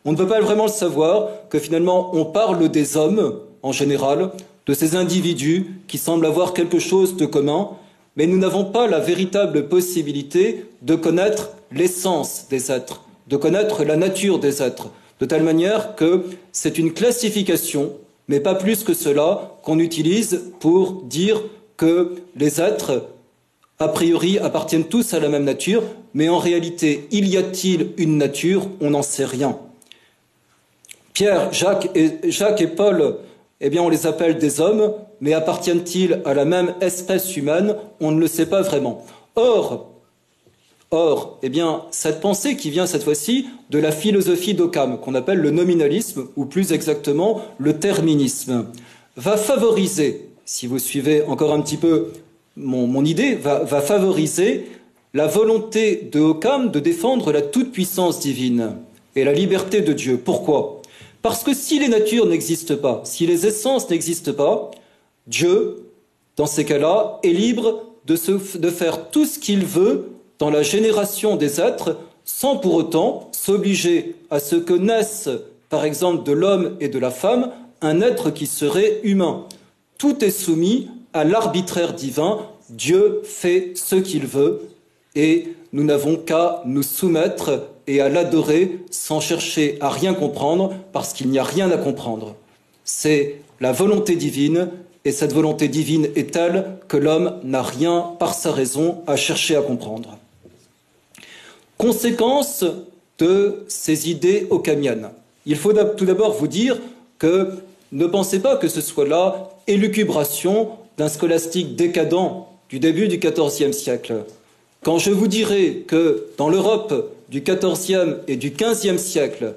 On ne peut pas vraiment le savoir que finalement on parle des hommes, en général, de ces individus qui semblent avoir quelque chose de commun, mais nous n'avons pas la véritable possibilité de connaître l'essence des êtres, de connaître la nature des êtres, de telle manière que c'est une classification, mais pas plus que cela, qu'on utilise pour dire que les êtres, a priori, appartiennent tous à la même nature, mais en réalité, y a-t-il une nature? On n'en sait rien. Pierre, Jacques et Paul, on les appelle des hommes, mais appartiennent-ils à la même espèce humaine? On ne le sait pas vraiment. Or, cette pensée qui vient cette fois-ci de la philosophie d'Occam, qu'on appelle le nominalisme, ou plus exactement le terminisme, va favoriser, si vous suivez encore un petit peu mon idée, va favoriser la volonté de Occam de défendre la toute-puissance divine et la liberté de Dieu. Pourquoi? Parce que si les natures n'existent pas, si les essences n'existent pas, Dieu, dans ces cas-là, est libre de faire tout ce qu'il veut dans la génération des êtres, sans pour autant s'obliger à ce que naisse, par exemple, de l'homme et de la femme, un être qui serait humain. Tout est soumis à l'arbitraire divin. Dieu fait ce qu'il veut et nous n'avons qu'à nous soumettre et à l'adorer sans chercher à rien comprendre, parce qu'il n'y a rien à comprendre. C'est la volonté divine, et cette volonté divine est telle que l'homme n'a rien, par sa raison, à chercher à comprendre. Conséquence de ces idées occamiennes. Il faut tout d'abord vous dire que ne pensez pas que ce soit là élucubration d'un scolastique décadent du début du XIVe siècle. Quand je vous dirai que dans l'Europe du XIVe et du XVe siècle,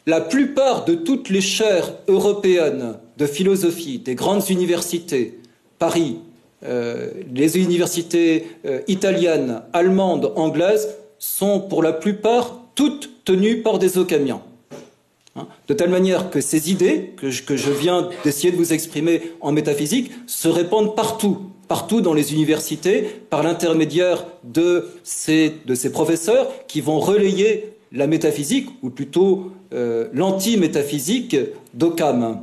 la plupart de toutes les chaires européennes de philosophie, des grandes universités, Paris, les universités italiennes, allemandes, anglaises, sont pour la plupart toutes tenues par des occamiens. De telle manière que ces idées que je viens d'essayer de vous exprimer en métaphysique se répandent partout dans les universités, par l'intermédiaire de ces professeurs qui vont relayer la métaphysique, ou plutôt l'anti-métaphysique d'Occam.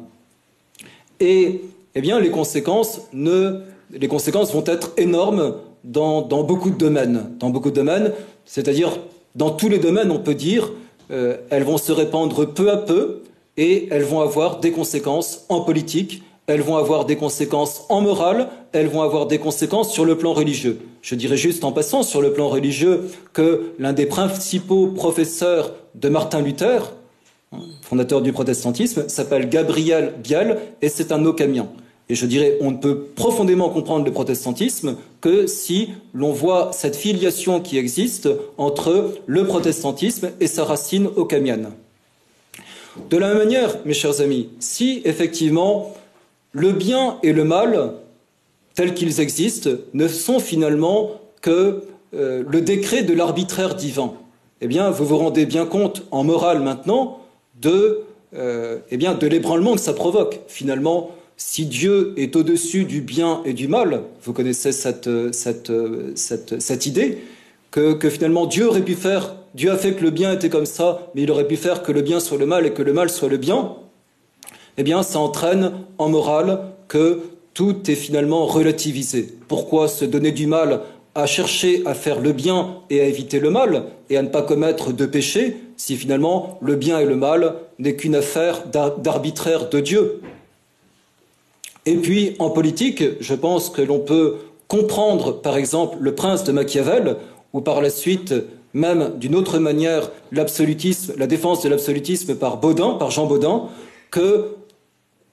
Et les conséquences vont être énormes dans beaucoup de domaines, c'est-à-dire dans tous les domaines, on peut dire, elles vont se répandre peu à peu et elles vont avoir des conséquences en politique, elles vont avoir des conséquences en morale, elles vont avoir des conséquences sur le plan religieux. Je dirais juste en passant sur le plan religieux que l'un des principaux professeurs de Martin Luther, fondateur du protestantisme, s'appelle Gabriel Biel et c'est un occamien. Et je dirais, on ne peut profondément comprendre le protestantisme que si l'on voit cette filiation qui existe entre le protestantisme et sa racine occamienne. De la même manière, mes chers amis, si effectivement le bien et le mal, tels qu'ils existent, ne sont finalement que le décret de l'arbitraire divin, eh bien, vous vous rendez bien compte en morale maintenant de l'ébranlement que ça provoque. Finalement, si Dieu est au-dessus du bien et du mal, vous connaissez cette idée, que finalement Dieu a fait que le bien était comme ça, mais il aurait pu faire que le bien soit le mal et que le mal soit le bien, eh bien ça entraîne en morale que tout est finalement relativisé. Pourquoi se donner du mal à chercher à faire le bien et à éviter le mal et à ne pas commettre de péché si finalement le bien et le mal n'est qu'une affaire d'arbitraire de Dieu? Et puis en politique, je pense que l'on peut comprendre par exemple le Prince de Machiavel ou par la suite même d'une autre manière l'absolutisme, la défense de l'absolutisme par Jean Bodin, que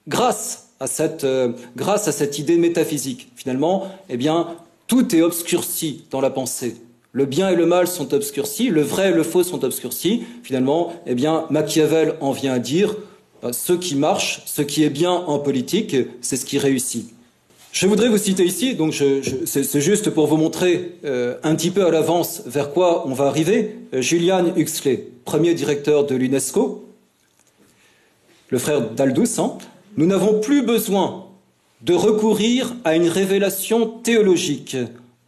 grâce à cette idée métaphysique, finalement, eh bien, tout est obscurci dans la pensée. Le bien et le mal sont obscurcis, le vrai et le faux sont obscurcis. Finalement, eh bien, Machiavel en vient à dire ce qui marche, ce qui est bien en politique, c'est ce qui réussit. Je voudrais vous citer ici, donc c'est juste pour vous montrer un petit peu à l'avance vers quoi on va arriver, Julian Huxley, premier directeur de l'UNESCO, le frère d'Aldous. Nous n'avons plus besoin de recourir à une révélation théologique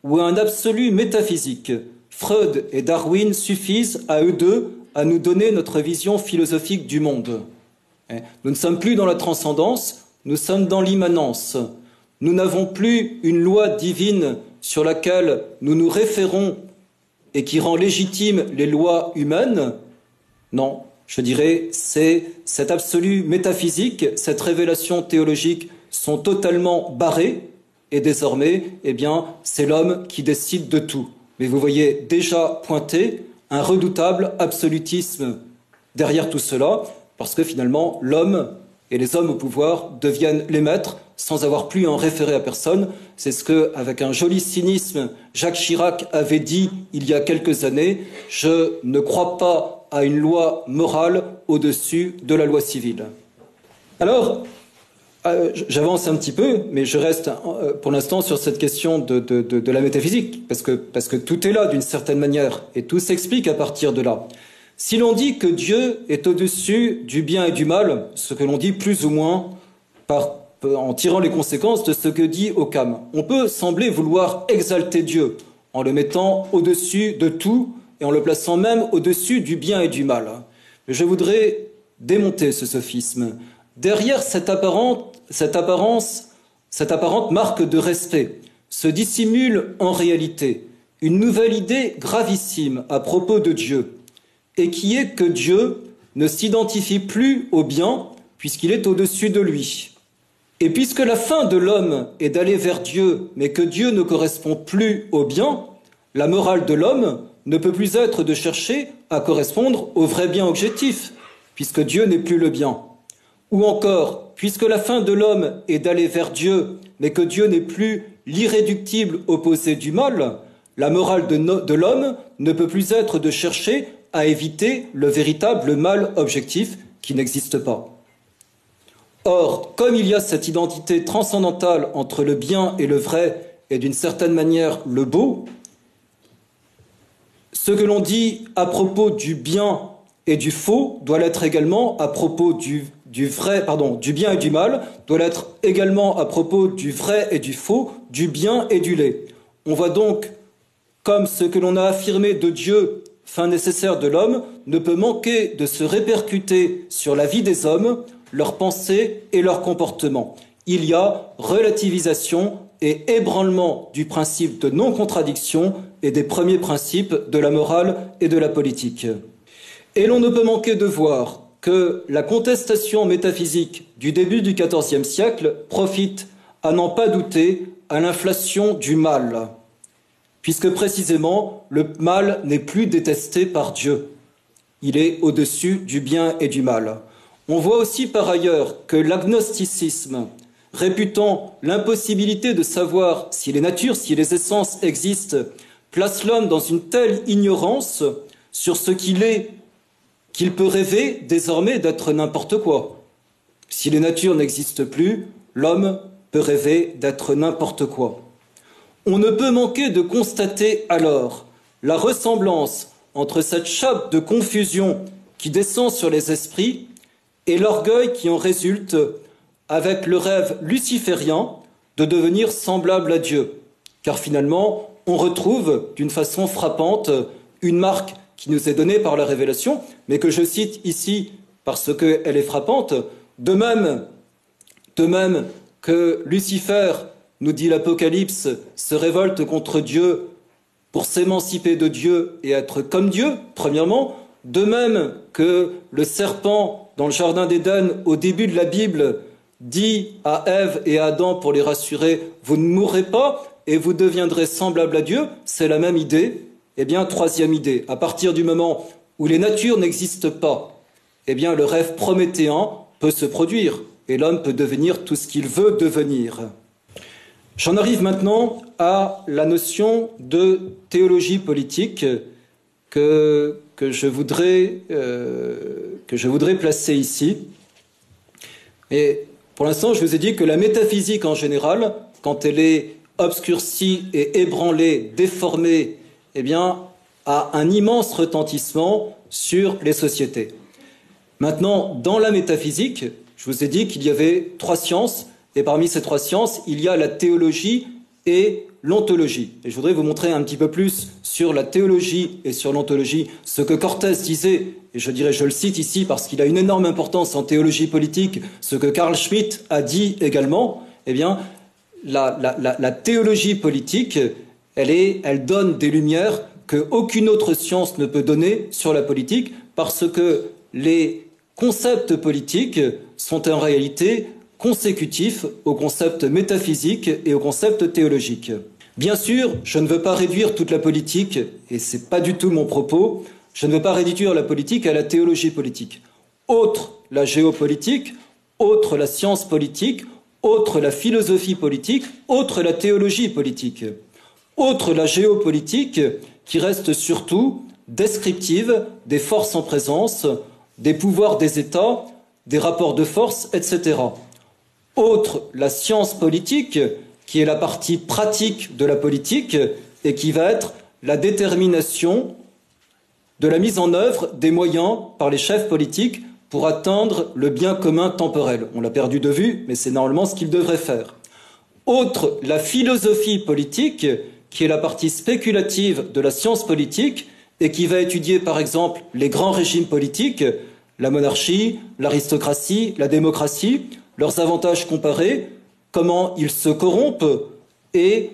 ou à un absolu métaphysique. Freud et Darwin suffisent à eux deux à nous donner notre vision philosophique du monde. Nous ne sommes plus dans la transcendance, nous sommes dans l'immanence. Nous n'avons plus une loi divine sur laquelle nous nous référons et qui rend légitimes les lois humaines. Non, je dirais, c'est cet absolu métaphysique, cette révélation théologique sont totalement barrées et désormais, eh bien, c'est l'homme qui décide de tout. Mais vous voyez déjà pointer un redoutable absolutisme derrière tout cela, parce que finalement, l'homme et les hommes au pouvoir deviennent les maîtres sans avoir plus à en référer à personne. C'est ce que, avec un joli cynisme, Jacques Chirac avait dit il y a quelques années, je ne crois pas à une loi morale au-dessus de la loi civile. Alors, j'avance un petit peu, mais je reste pour l'instant sur cette question de la métaphysique, parce que tout est là d'une certaine manière, et tout s'explique à partir de là. Si l'on dit que Dieu est au-dessus du bien et du mal, ce que l'on dit plus ou moins en tirant les conséquences de ce que dit Occam, on peut sembler vouloir exalter Dieu en le mettant au-dessus de tout et en le plaçant même au-dessus du bien et du mal. Mais je voudrais démonter ce sophisme. Derrière cette apparente marque de respect se dissimule en réalité une nouvelle idée gravissime à propos de Dieu, et qui est que Dieu ne s'identifie plus au bien puisqu'il est au-dessus de lui. Et puisque la fin de l'homme est d'aller vers Dieu, mais que Dieu ne correspond plus au bien, la morale de l'homme ne peut plus être de chercher à correspondre au vrai bien objectif, puisque Dieu n'est plus le bien. Ou encore, puisque la fin de l'homme est d'aller vers Dieu, mais que Dieu n'est plus l'irréductible opposé du mal, la morale de l'homme ne peut plus être de chercher à éviter le véritable mal objectif qui n'existe pas. Or, comme il y a cette identité transcendantale entre le bien et le vrai, et d'une certaine manière le beau, ce que l'on dit à propos du bien et du faux doit l'être également à propos du bien et du mal, doit l'être également à propos du vrai et du faux, du bien et du laid. On voit donc comme ce que l'on a affirmé de Dieu, fin nécessaire de l'homme, ne peut manquer de se répercuter sur la vie des hommes, leurs pensées et leurs comportements. Il y a relativisation et ébranlement du principe de non-contradiction et des premiers principes de la morale et de la politique. Et l'on ne peut manquer de voir que la contestation métaphysique du début du XIVe siècle profite, à n'en pas douter, à l'inflation du mal, puisque précisément le mal n'est plus détesté par Dieu. Il est au-dessus du bien et du mal. On voit aussi par ailleurs que l'agnosticisme réputant l'impossibilité de savoir si les natures, si les essences existent, place l'homme dans une telle ignorance sur ce qu'il est, qu'il peut rêver désormais d'être n'importe quoi. Si les natures n'existent plus, l'homme peut rêver d'être n'importe quoi. On ne peut manquer de constater alors la ressemblance entre cette chape de confusion qui descend sur les esprits et l'orgueil qui en résulte avec le rêve luciférien de devenir semblable à Dieu. Car finalement, on retrouve d'une façon frappante une marque qui nous est donnée par la révélation, mais que je cite ici parce qu'elle est frappante. De même que Lucifer, nous dit l'Apocalypse, se révolte contre Dieu pour s'émanciper de Dieu et être comme Dieu, premièrement, de même que le serpent dans le jardin d'Éden, au début de la Bible, dit à Ève et à Adam pour les rassurer, vous ne mourrez pas et vous deviendrez semblables à Dieu, c'est la même idée. Eh bien, troisième idée, à partir du moment où les natures n'existent pas, eh bien, le rêve prométhéen peut se produire et l'homme peut devenir tout ce qu'il veut devenir. J'en arrive maintenant à la notion de théologie politique que je voudrais placer ici. Et pour l'instant, je vous ai dit que la métaphysique en général, quand elle est obscurcie et ébranlée, déformée, eh bien, a un immense retentissement sur les sociétés. Maintenant, dans la métaphysique, je vous ai dit qu'il y avait trois sciences, et parmi ces trois sciences, il y a la théologie et l'ontologie. Et je voudrais vous montrer un petit peu plus sur la théologie et sur l'ontologie ce que Cortés disait, et je le cite ici parce qu'il a une énorme importance en théologie politique, ce que Carl Schmitt a dit également. Eh bien, la théologie politique, elle donne des lumières qu'aucune autre science ne peut donner sur la politique, parce que les concepts politiques sont en réalité consécutifs aux concepts métaphysiques et aux concepts théologiques. Bien sûr, je ne veux pas réduire toute la politique, et ce n'est pas du tout mon propos, je ne veux pas réduire la politique à la théologie politique. Autre la géopolitique, autre la science politique, autre la philosophie politique, autre la théologie politique. Autre la géopolitique, qui reste surtout descriptive des forces en présence, des pouvoirs des États, des rapports de force, etc. Autre la science politique, qui est la partie pratique de la politique et qui va être la détermination de la mise en œuvre des moyens par les chefs politiques pour atteindre le bien commun temporel. On l'a perdu de vue, mais c'est normalement ce qu'ils devraient faire. Autre la philosophie politique, qui est la partie spéculative de la science politique et qui va étudier par exemple les grands régimes politiques, la monarchie, l'aristocratie, la démocratie, leurs avantages comparés, comment ils se corrompent, et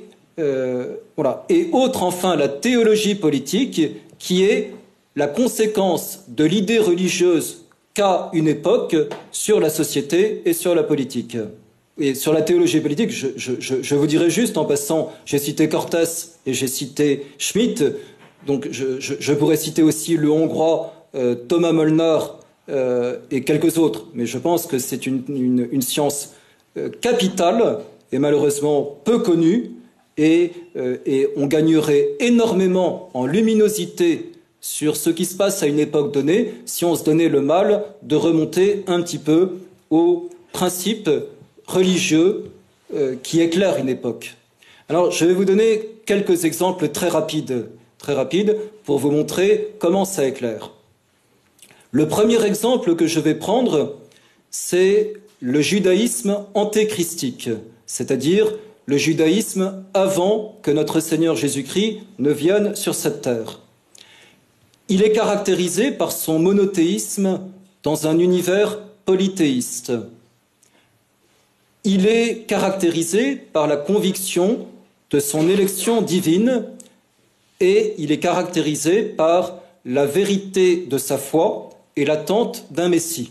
voilà. Et autre enfin la théologie politique, qui est la conséquence de l'idée religieuse qu'a une époque sur la société et sur la politique. Et sur la théologie politique, je vous dirais juste en passant, j'ai cité Cortés et j'ai cité Schmitt, donc je pourrais citer aussi le Hongrois Thomas Molnar et quelques autres, mais je pense que c'est une science capitale et malheureusement peu connue, et on gagnerait énormément en luminosité sur ce qui se passe à une époque donnée si on se donnait le mal de remonter un petit peu aux principes religieux qui éclairent une époque. Alors, je vais vous donner quelques exemples très rapides pour vous montrer comment ça éclaire. Le premier exemple que je vais prendre, c'est le judaïsme antéchristique, c'est-à-dire le judaïsme avant que notre Seigneur Jésus-Christ ne vienne sur cette terre. Il est caractérisé par son monothéisme dans un univers polythéiste. Il est caractérisé par la conviction de son élection divine et il est caractérisé par la vérité de sa foi et l'attente d'un Messie.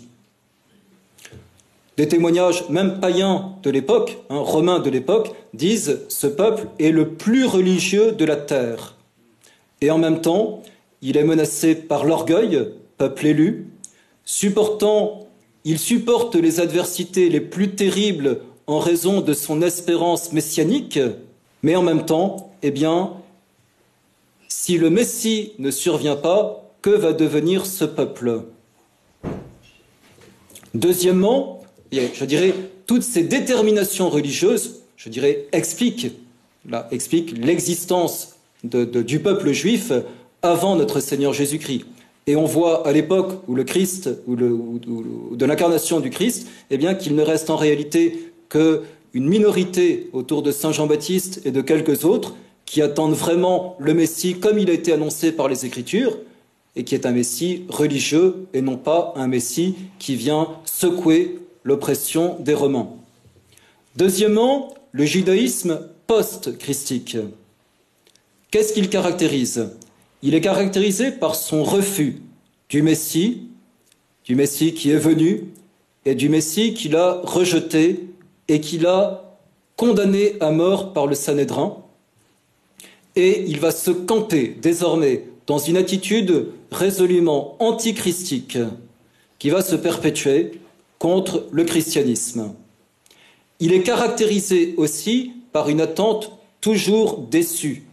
Des témoignages même païens de l'époque, romains de l'époque, disent « ce peuple est le plus religieux de la terre ». Et en même temps, il est menacé par l'orgueil, peuple élu, il supporte les adversités les plus terribles en raison de son espérance messianique, mais en même temps, eh bien, si le Messie ne survient pas, que va devenir ce peuple? Deuxièmement, je dirais, toutes ces déterminations religieuses, je dirais, expliquent l'existence du peuple juif avant notre Seigneur Jésus-Christ. Et on voit à l'époque où le Christ, ou de l'incarnation du Christ, eh bien, qu'il ne reste en réalité qu'une minorité autour de Saint Jean-Baptiste et de quelques autres qui attendent vraiment le Messie comme il a été annoncé par les Écritures, et qui est un Messie religieux et non pas un Messie qui vient secouer l'oppression des Romains. Deuxièmement, le judaïsme post-christique. Qu'est-ce qu'il caractérise? Il est caractérisé par son refus du Messie qui est venu, et du Messie qu'il a rejeté et qu'il a condamné à mort par le Sanhédrin. Et il va se camper désormais dans une attitude résolument antichristique qui va se perpétuer contre le christianisme. Il est caractérisé aussi par une attente toujours déçue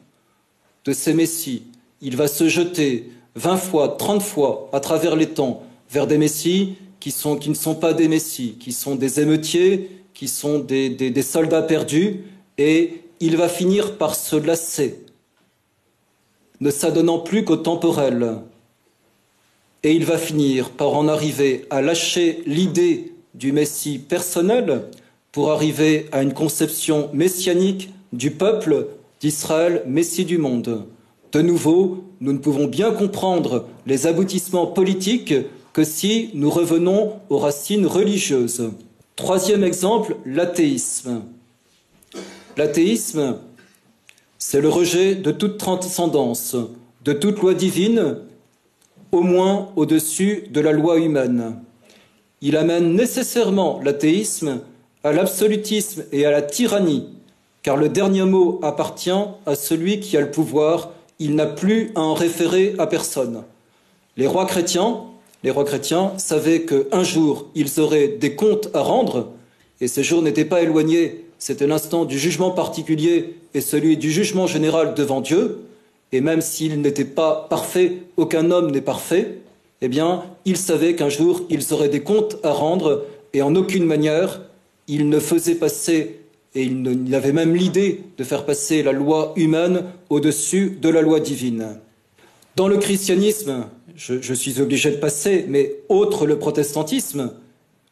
de ces messies. Il va se jeter 20 fois, 30 fois à travers les temps vers des messies qui ne sont pas des messies, qui sont des émeutiers, qui sont des soldats perdus, et il va finir par se lasser, ne s'adonnant plus qu'au temporel. Et il va finir par en arriver à lâcher l'idée du Messie personnel pour arriver à une conception messianique du peuple d'Israël, Messie du monde. De nouveau, nous ne pouvons bien comprendre les aboutissements politiques que si nous revenons aux racines religieuses. Troisième exemple, l'athéisme. L'athéisme, c'est le rejet de toute transcendance, de toute loi divine, au moins au-dessus de la loi humaine. Il amène nécessairement l'athéisme à l'absolutisme et à la tyrannie, car le dernier mot appartient à celui qui a le pouvoir. Il n'a plus à en référer à personne. Les rois chrétiens savaient qu'un jour, ils auraient des comptes à rendre, et ces jours n'étaient pas éloignés. C'était l'instant du jugement particulier et celui du jugement général devant Dieu. Et même s'ils n'étaient pas parfaits, aucun homme n'est parfait, eh bien, ils savaient qu'un jour, ils auraient des comptes à rendre, et en aucune manière, ils ne faisaient passer, et il avait même l'idée de faire passer la loi humaine au-dessus de la loi divine. Dans le christianisme, je suis obligé de passer, mais autre le protestantisme,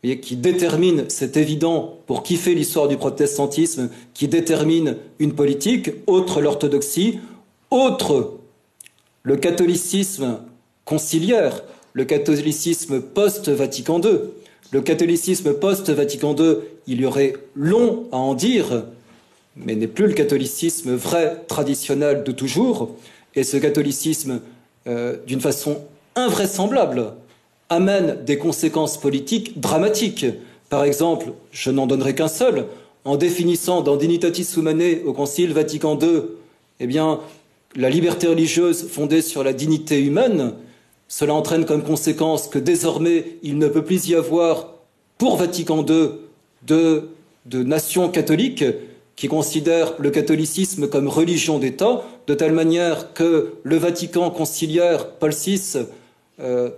qui détermine, c'est évident, pour qui fait l'histoire du protestantisme, qui détermine une politique, autre l'orthodoxie, autre le catholicisme conciliaire, le catholicisme post-Vatican II. Le catholicisme post-Vatican II, il y aurait long à en dire, mais n'est plus le catholicisme vrai, traditionnel de toujours. Et ce catholicisme, d'une façon invraisemblable, amène des conséquences politiques dramatiques. Par exemple, je n'en donnerai qu'un seul, en définissant dans Dignitatis Humanae au Concile Vatican II, eh bien, la liberté religieuse fondée sur la dignité humaine. Cela entraîne comme conséquence que désormais, il ne peut plus y avoir, pour Vatican II, de nations catholiques qui considèrent le catholicisme comme religion d'État, de telle manière que le Vatican conciliaire, Paul VI,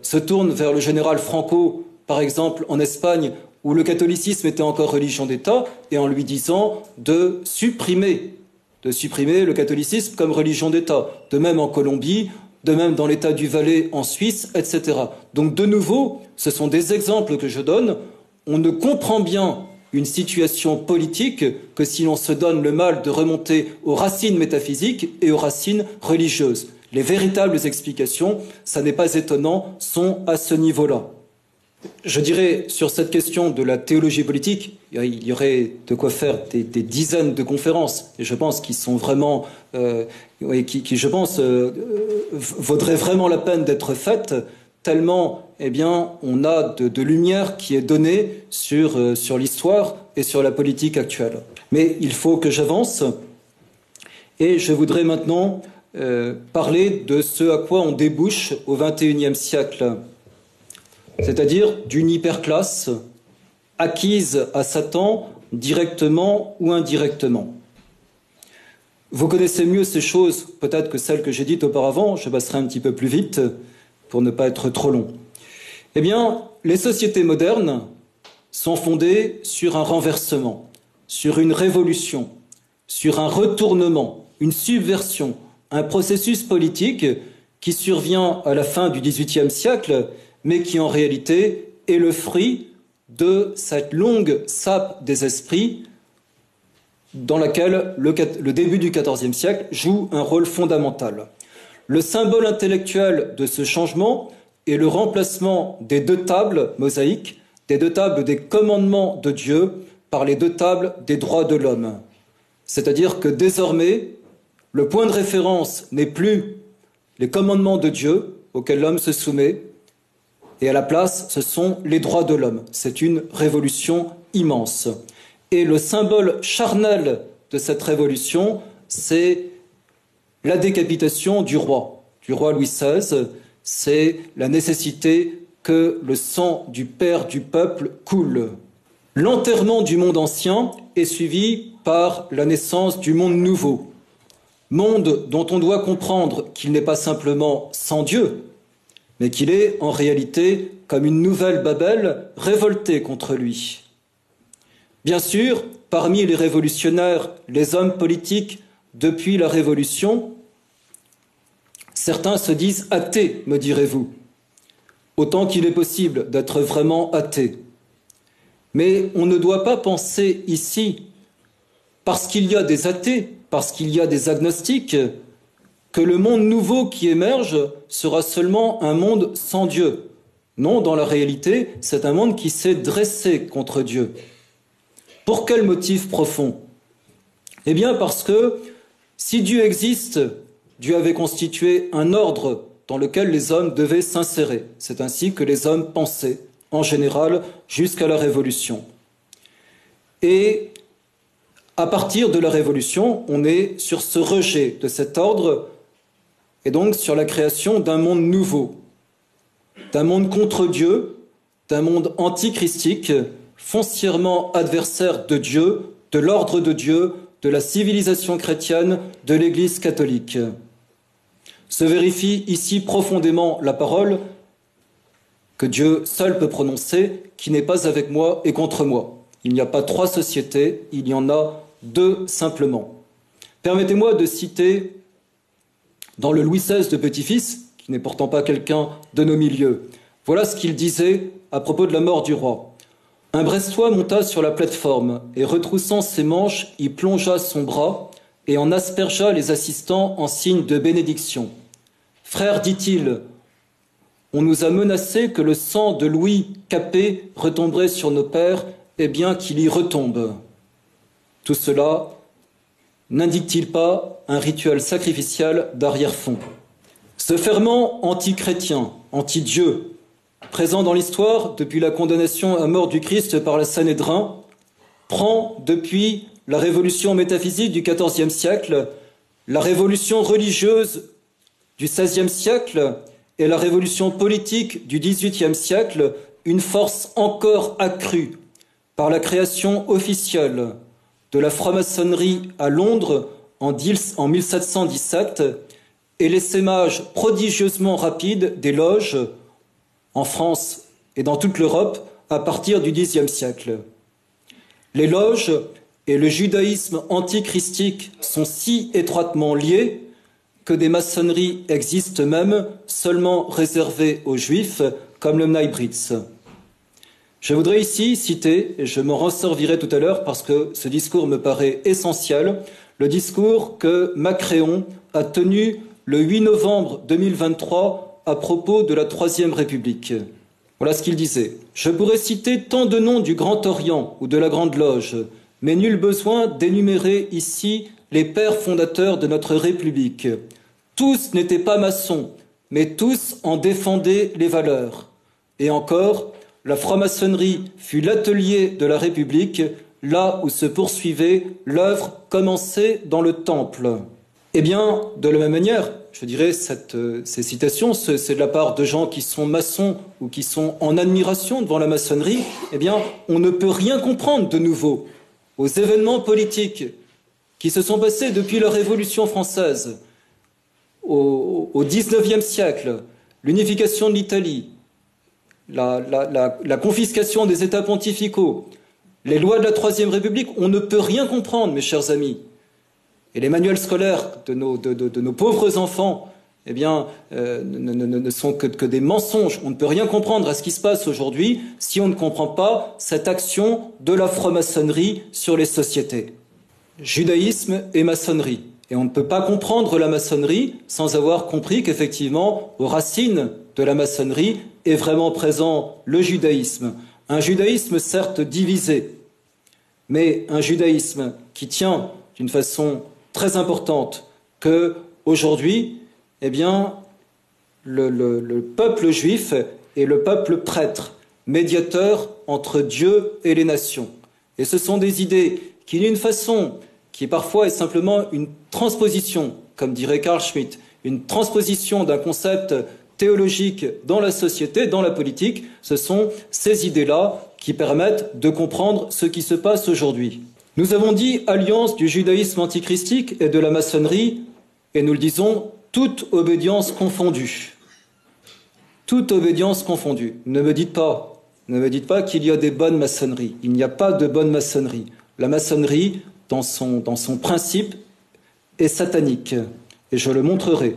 se tourne vers le général Franco, par exemple en Espagne, où le catholicisme était encore religion d'État, et en lui disant de supprimer le catholicisme comme religion d'État. De même en Colombie, de même dans l'État du Valais en Suisse, etc. Donc de nouveau, ce sont des exemples que je donne. On ne comprend bien une situation politique que si l'on se donne le mal de remonter aux racines métaphysiques et aux racines religieuses. Les véritables explications, ça n'est pas étonnant, sont à ce niveau-là. Je dirais, sur cette question de la théologie politique, il y aurait de quoi faire des dizaines de conférences, et je pense qu'ils sont vraiment, qui je pense, vaudraient vraiment la peine d'être faites, tellement, eh bien, on a de lumière qui est donnée sur l'histoire et sur la politique actuelle. Mais il faut que j'avance, et je voudrais maintenant parler de ce à quoi on débouche au XXIe siècle. C'est-à-dire d'une hyperclasse acquise à Satan directement ou indirectement. Vous connaissez mieux ces choses, peut-être que celles que j'ai dites auparavant, je passerai un petit peu plus vite pour ne pas être trop long. Eh bien, les sociétés modernes sont fondées sur un renversement, sur une révolution, sur un retournement, une subversion, un processus politique qui survient à la fin du XVIIIe siècle, mais qui en réalité est le fruit de cette longue sape des esprits dans laquelle le début du XIVe siècle joue un rôle fondamental. Le symbole intellectuel de ce changement est le remplacement des deux tables mosaïques, des deux tables des commandements de Dieu, par les deux tables des droits de l'homme. C'est-à-dire que désormais, le point de référence n'est plus les commandements de Dieu auxquels l'homme se soumet, et à la place, ce sont les droits de l'homme. C'est une révolution immense. Et le symbole charnel de cette révolution, c'est la décapitation du roi Louis XVI. C'est la nécessité que le sang du père du peuple coule. L'enterrement du monde ancien est suivi par la naissance du monde nouveau. Monde dont on doit comprendre qu'il n'est pas simplement sans Dieu, mais qu'il est en réalité comme une nouvelle Babel révoltée contre lui. Bien sûr, parmi les révolutionnaires, les hommes politiques, depuis la Révolution, certains se disent athées, me direz-vous, autant qu'il est possible d'être vraiment athée. Mais on ne doit pas penser ici, parce qu'il y a des athées, parce qu'il y a des agnostiques, que le monde nouveau qui émerge sera seulement un monde sans Dieu. Non, dans la réalité, c'est un monde qui s'est dressé contre Dieu. Pour quel motif profond? Eh bien parce que si Dieu existe, Dieu avait constitué un ordre dans lequel les hommes devaient s'insérer. C'est ainsi que les hommes pensaient, en général, jusqu'à la Révolution. Et à partir de la Révolution, on est sur ce rejet de cet ordre et donc sur la création d'un monde nouveau, d'un monde contre Dieu, d'un monde antichristique, foncièrement adversaire de Dieu, de l'ordre de Dieu, de la civilisation chrétienne, de l'Église catholique. Se vérifie ici profondément la parole que Dieu seul peut prononcer, qui n'est pas avec moi et contre moi. Il n'y a pas trois sociétés, il y en a deux simplement. Permettez-moi de citer dans le Louis XVI de Petit-Fils, qui n'est pourtant pas quelqu'un de nos milieux. Voilà ce qu'il disait à propos de la mort du roi. Un Brestois monta sur la plateforme et, retroussant ses manches, y plongea son bras et en aspergea les assistants en signe de bénédiction. « Frère, dit-il, on nous a menacé que le sang de Louis Capet retomberait sur nos pères, et bien qu'il y retombe. » Tout cela n'indique-t-il pas un rituel sacrificiel d'arrière-fond? Ce ferment anti-chrétien, anti-Dieu, présent dans l'histoire depuis la condamnation à mort du Christ par la Sanhédrin, prend depuis la révolution métaphysique du XIVe siècle, la révolution religieuse du XVIe siècle et la révolution politique du XVIIIe siècle une force encore accrue par la création officielle de la franc-maçonnerie à Londres en 1717 et l'essaimage prodigieusement rapide des loges en France et dans toute l'Europe à partir du Xe siècle. Les loges et le judaïsme antichristique sont si étroitement liés que des maçonneries existent même seulement réservées aux juifs, comme le Bnei Britz. Je voudrais ici citer, et je m'en resservirai tout à l'heure parce que ce discours me paraît essentiel, le discours que Macréon a tenu le 8 novembre 2023 à propos de la Troisième République. Voilà ce qu'il disait. « Je pourrais citer tant de noms du Grand Orient ou de la Grande Loge, mais nul besoin d'énumérer ici les pères fondateurs de notre République. Tous n'étaient pas maçons, mais tous en défendaient les valeurs. Et encore, la franc-maçonnerie fut l'atelier de la République, là où se poursuivait l'œuvre commencée dans le Temple. » Eh bien, de la même manière, je dirais, ces citations, c'est de la part de gens qui sont maçons ou qui sont en admiration devant la maçonnerie, eh bien, on ne peut rien comprendre de nouveau aux événements politiques qui se sont passés depuis la Révolution française, au XIXe siècle, l'unification de l'Italie, la confiscation des États pontificaux, les lois de la Troisième République, on ne peut rien comprendre, mes chers amis. Et les manuels scolaires de nos pauvres enfants, eh bien, ne sont que des mensonges. On ne peut rien comprendre à ce qui se passe aujourd'hui si on ne comprend pas cette action de la franc-maçonnerie sur les sociétés. Judaïsme et maçonnerie. Et on ne peut pas comprendre la maçonnerie sans avoir compris qu'effectivement, aux racines de la maçonnerie est vraiment présent le judaïsme. Un judaïsme certes divisé, mais un judaïsme qui tient d'une façon très importante que aujourd'hui, eh bien, le peuple juif est le peuple prêtre, médiateur entre Dieu et les nations. Et ce sont des idées qui, d'une façon qui parfois est simplement une transposition, comme dirait Carl Schmitt, une transposition d'un concept théologique dans la société, dans la politique, ce sont ces idées-là qui permettent de comprendre ce qui se passe aujourd'hui. Nous avons dit alliance du judaïsme antichristique et de la maçonnerie, et nous le disons, toute obédience confondue. Toute obédience confondue. Ne me dites pas qu'il y a des bonnes maçonneries. Il n'y a pas de bonne maçonnerie. La maçonnerie, dans son principe, est satanique, et je le montrerai.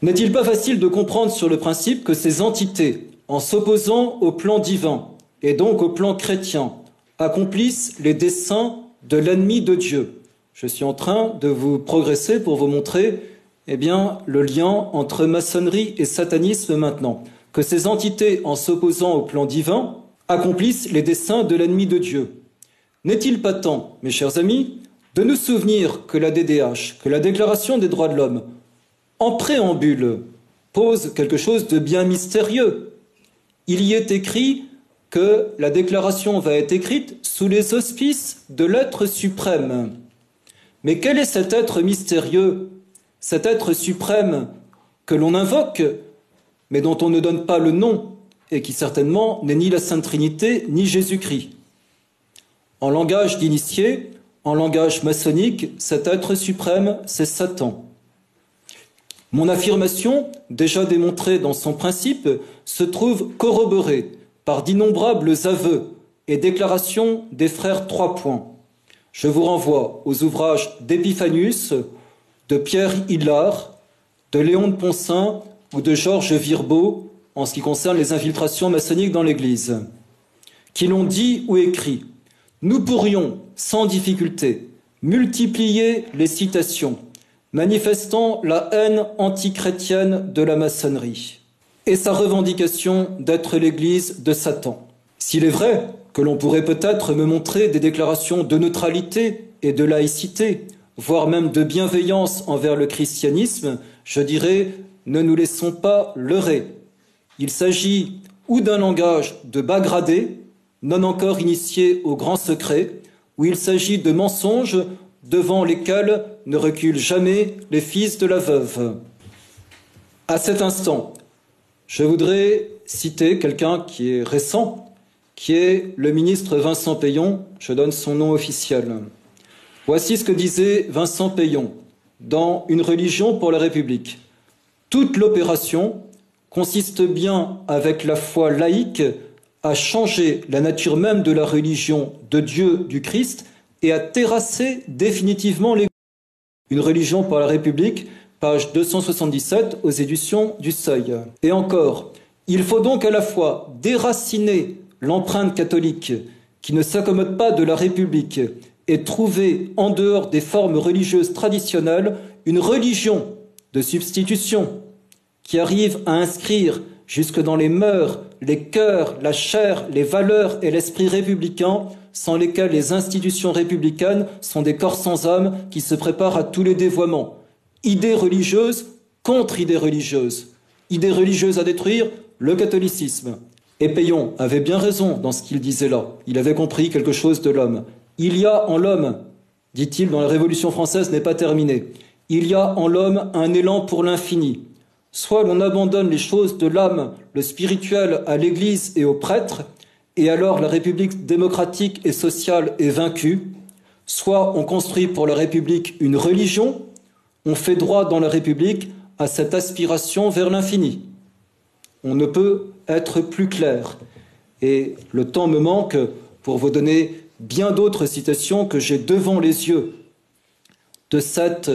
N'est-il pas facile de comprendre sur le principe que ces entités, en s'opposant au plan divin, et donc au plan chrétien, accomplissent les desseins de l'ennemi de Dieu? Je suis en train de vous progresser pour vous montrer eh bien, le lien entre maçonnerie et satanisme maintenant. Que ces entités, en s'opposant au plan divin, accomplissent les desseins de l'ennemi de Dieu. N'est-il pas temps, mes chers amis, de nous souvenir que la DDH, que la Déclaration des droits de l'homme, en préambule, pose quelque chose de bien mystérieux. Il y est écrit que la déclaration va être écrite sous les auspices de l'être suprême. Mais quel est cet être mystérieux, cet être suprême que l'on invoque, mais dont on ne donne pas le nom, et qui certainement n'est ni la Sainte Trinité, ni Jésus-Christ? En langage d'initié, en langage maçonnique, cet être suprême, c'est Satan. Mon affirmation, déjà démontrée dans son principe, se trouve corroborée par d'innombrables aveux et déclarations des frères Trois Points. Je vous renvoie aux ouvrages d'Epiphanius, de Pierre Hillard, de Léon de Poncin ou de Georges Virbeau en ce qui concerne les infiltrations maçonniques dans l'Église, qui l'ont dit ou écrit. Nous pourrions, sans difficulté, multiplier les citations manifestant la haine antichrétienne de la maçonnerie et sa revendication d'être l'Église de Satan. S'il est vrai que l'on pourrait peut-être me montrer des déclarations de neutralité et de laïcité, voire même de bienveillance envers le christianisme, je dirais, ne nous laissons pas leurrer. Il s'agit ou d'un langage de bas gradé, non encore initié au grand secret, où il s'agit de mensonges devant lesquels ne reculent jamais les fils de la veuve. À cet instant, je voudrais citer quelqu'un qui est récent, qui est le ministre Vincent Peillon. Je donne son nom officiel. Voici ce que disait Vincent Peillon dans Une religion pour la République. Toute l'opération consiste bien, avec la foi laïque, à changer la nature même de la religion de Dieu, du Christ, et à terrasser définitivement l'Église. Une religion pour la République, page 277 aux éditions du Seuil. Et encore, il faut donc à la fois déraciner l'empreinte catholique qui ne s'accommode pas de la République et trouver en dehors des formes religieuses traditionnelles une religion de substitution qui arrive à inscrire jusque dans les mœurs, les cœurs, la chair, les valeurs et l'esprit républicain, sans lesquels les institutions républicaines sont des corps sans âme qui se préparent à tous les dévoiements. Idées religieuses contre idées religieuses. Idées religieuses à détruire, le catholicisme. Et Peillon avait bien raison dans ce qu'il disait là. Il avait compris quelque chose de l'homme. Il y a en l'homme, dit-il dans la Révolution française n'est pas terminée, il y a en l'homme un élan pour l'infini. Soit l'on abandonne les choses de l'âme, le spirituel, à l'Église et aux prêtres, et alors la République démocratique et sociale est vaincue, soit on construit pour la République une religion, on fait droit dans la République à cette aspiration vers l'infini. On ne peut être plus clair. Et le temps me manque pour vous donner bien d'autres citations que j'ai devant les yeux de cette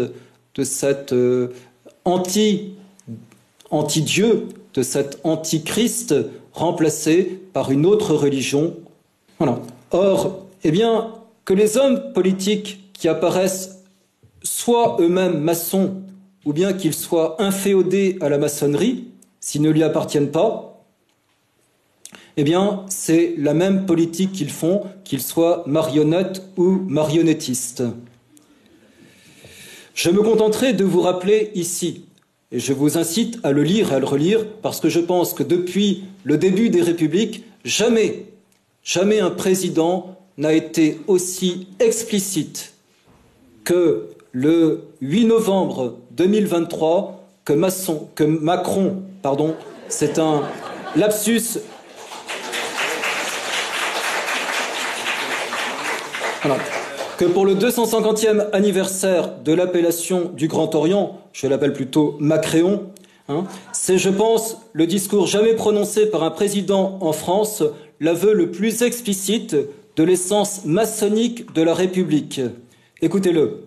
anti-Dieu, de cet antichrist remplacé par une autre religion. Voilà. Or, eh bien, que les hommes politiques qui apparaissent soient eux-mêmes maçons ou bien qu'ils soient inféodés à la maçonnerie, s'ils ne lui appartiennent pas, eh bien, c'est la même politique qu'ils font, qu'ils soient marionnettes ou marionnettistes. Je me contenterai de vous rappeler ici, et je vous incite à le lire et à le relire, parce que je pense que depuis le début des républiques, jamais un président n'a été aussi explicite que le 8 novembre 2023, que Macron, c'est un lapsus. Voilà. Que pour le 250e anniversaire de l'appellation du Grand Orient, je l'appelle plutôt Macréon, c'est, je pense, le discours jamais prononcé par un président en France, l'aveu le plus explicite de l'essence maçonnique de la République. Écoutez-le.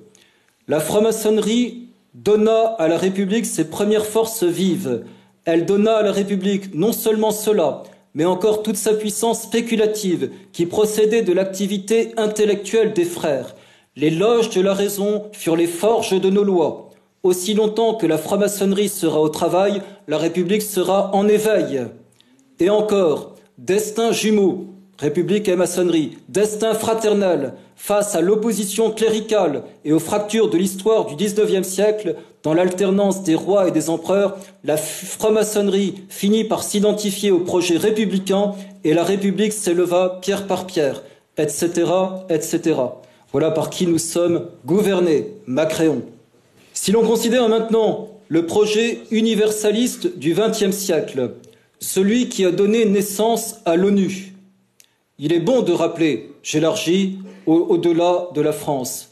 La franc-maçonnerie donna à la République ses premières forces vives. Elle donna à la République non seulement cela, mais encore toute sa puissance spéculative qui procédait de l'activité intellectuelle des frères. Les loges de la raison furent les forges de nos lois. Aussi longtemps que la franc-maçonnerie sera au travail, la République sera en éveil. Et encore, destin jumeaux, République et maçonnerie, destin fraternel, face à l'opposition cléricale et aux fractures de l'histoire du XIXe siècle, dans l'alternance des rois et des empereurs, la franc-maçonnerie finit par s'identifier au projet républicain et la République s'éleva pierre par pierre, etc., etc. Voilà par qui nous sommes gouvernés, Macréon. Si l'on considère maintenant le projet universaliste du XXe siècle, celui qui a donné naissance à l'ONU, il est bon de rappeler, j'élargis au-delà de la France,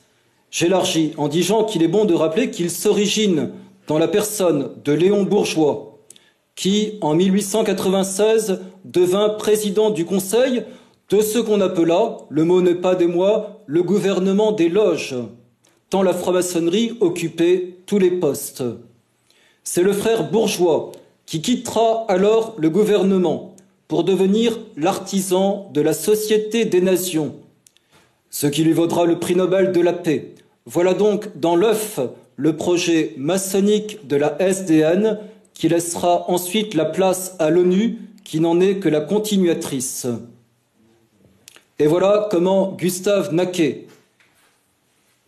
j'élargis en disant qu'il est bon de rappeler qu'il s'origine dans la personne de Léon Bourgeois, qui, en 1896, devint président du Conseil de ce qu'on appela, le mot n'est pas des mois, le gouvernement des loges, tant la franc-maçonnerie occupait tous les postes. C'est le frère Bourgeois qui quittera alors le gouvernement pour devenir l'artisan de la Société des Nations, ce qui lui vaudra le prix Nobel de la paix. Voilà donc dans l'œuf le projet maçonnique de la SDN qui laissera ensuite la place à l'ONU qui n'en est que la continuatrice. Et voilà comment Gustave Naquet,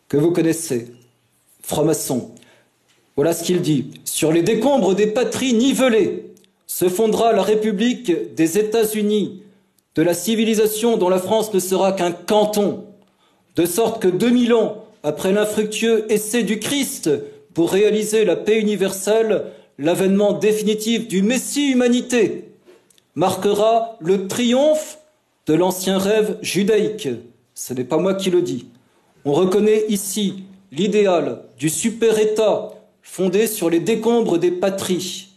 que vous connaissez, franc-maçon, voilà ce qu'il dit. Sur les décombres des patries nivelées se fondera la République des États-Unis, de la civilisation dont la France ne sera qu'un canton, de sorte que 2000 ans après l'infructueux essai du Christ pour réaliser la paix universelle, l'avènement définitif du Messie humanité marquera le triomphe de l'ancien rêve judaïque. Ce n'est pas moi qui le dis. On reconnaît ici l'idéal du super-État fondé sur les décombres des patries,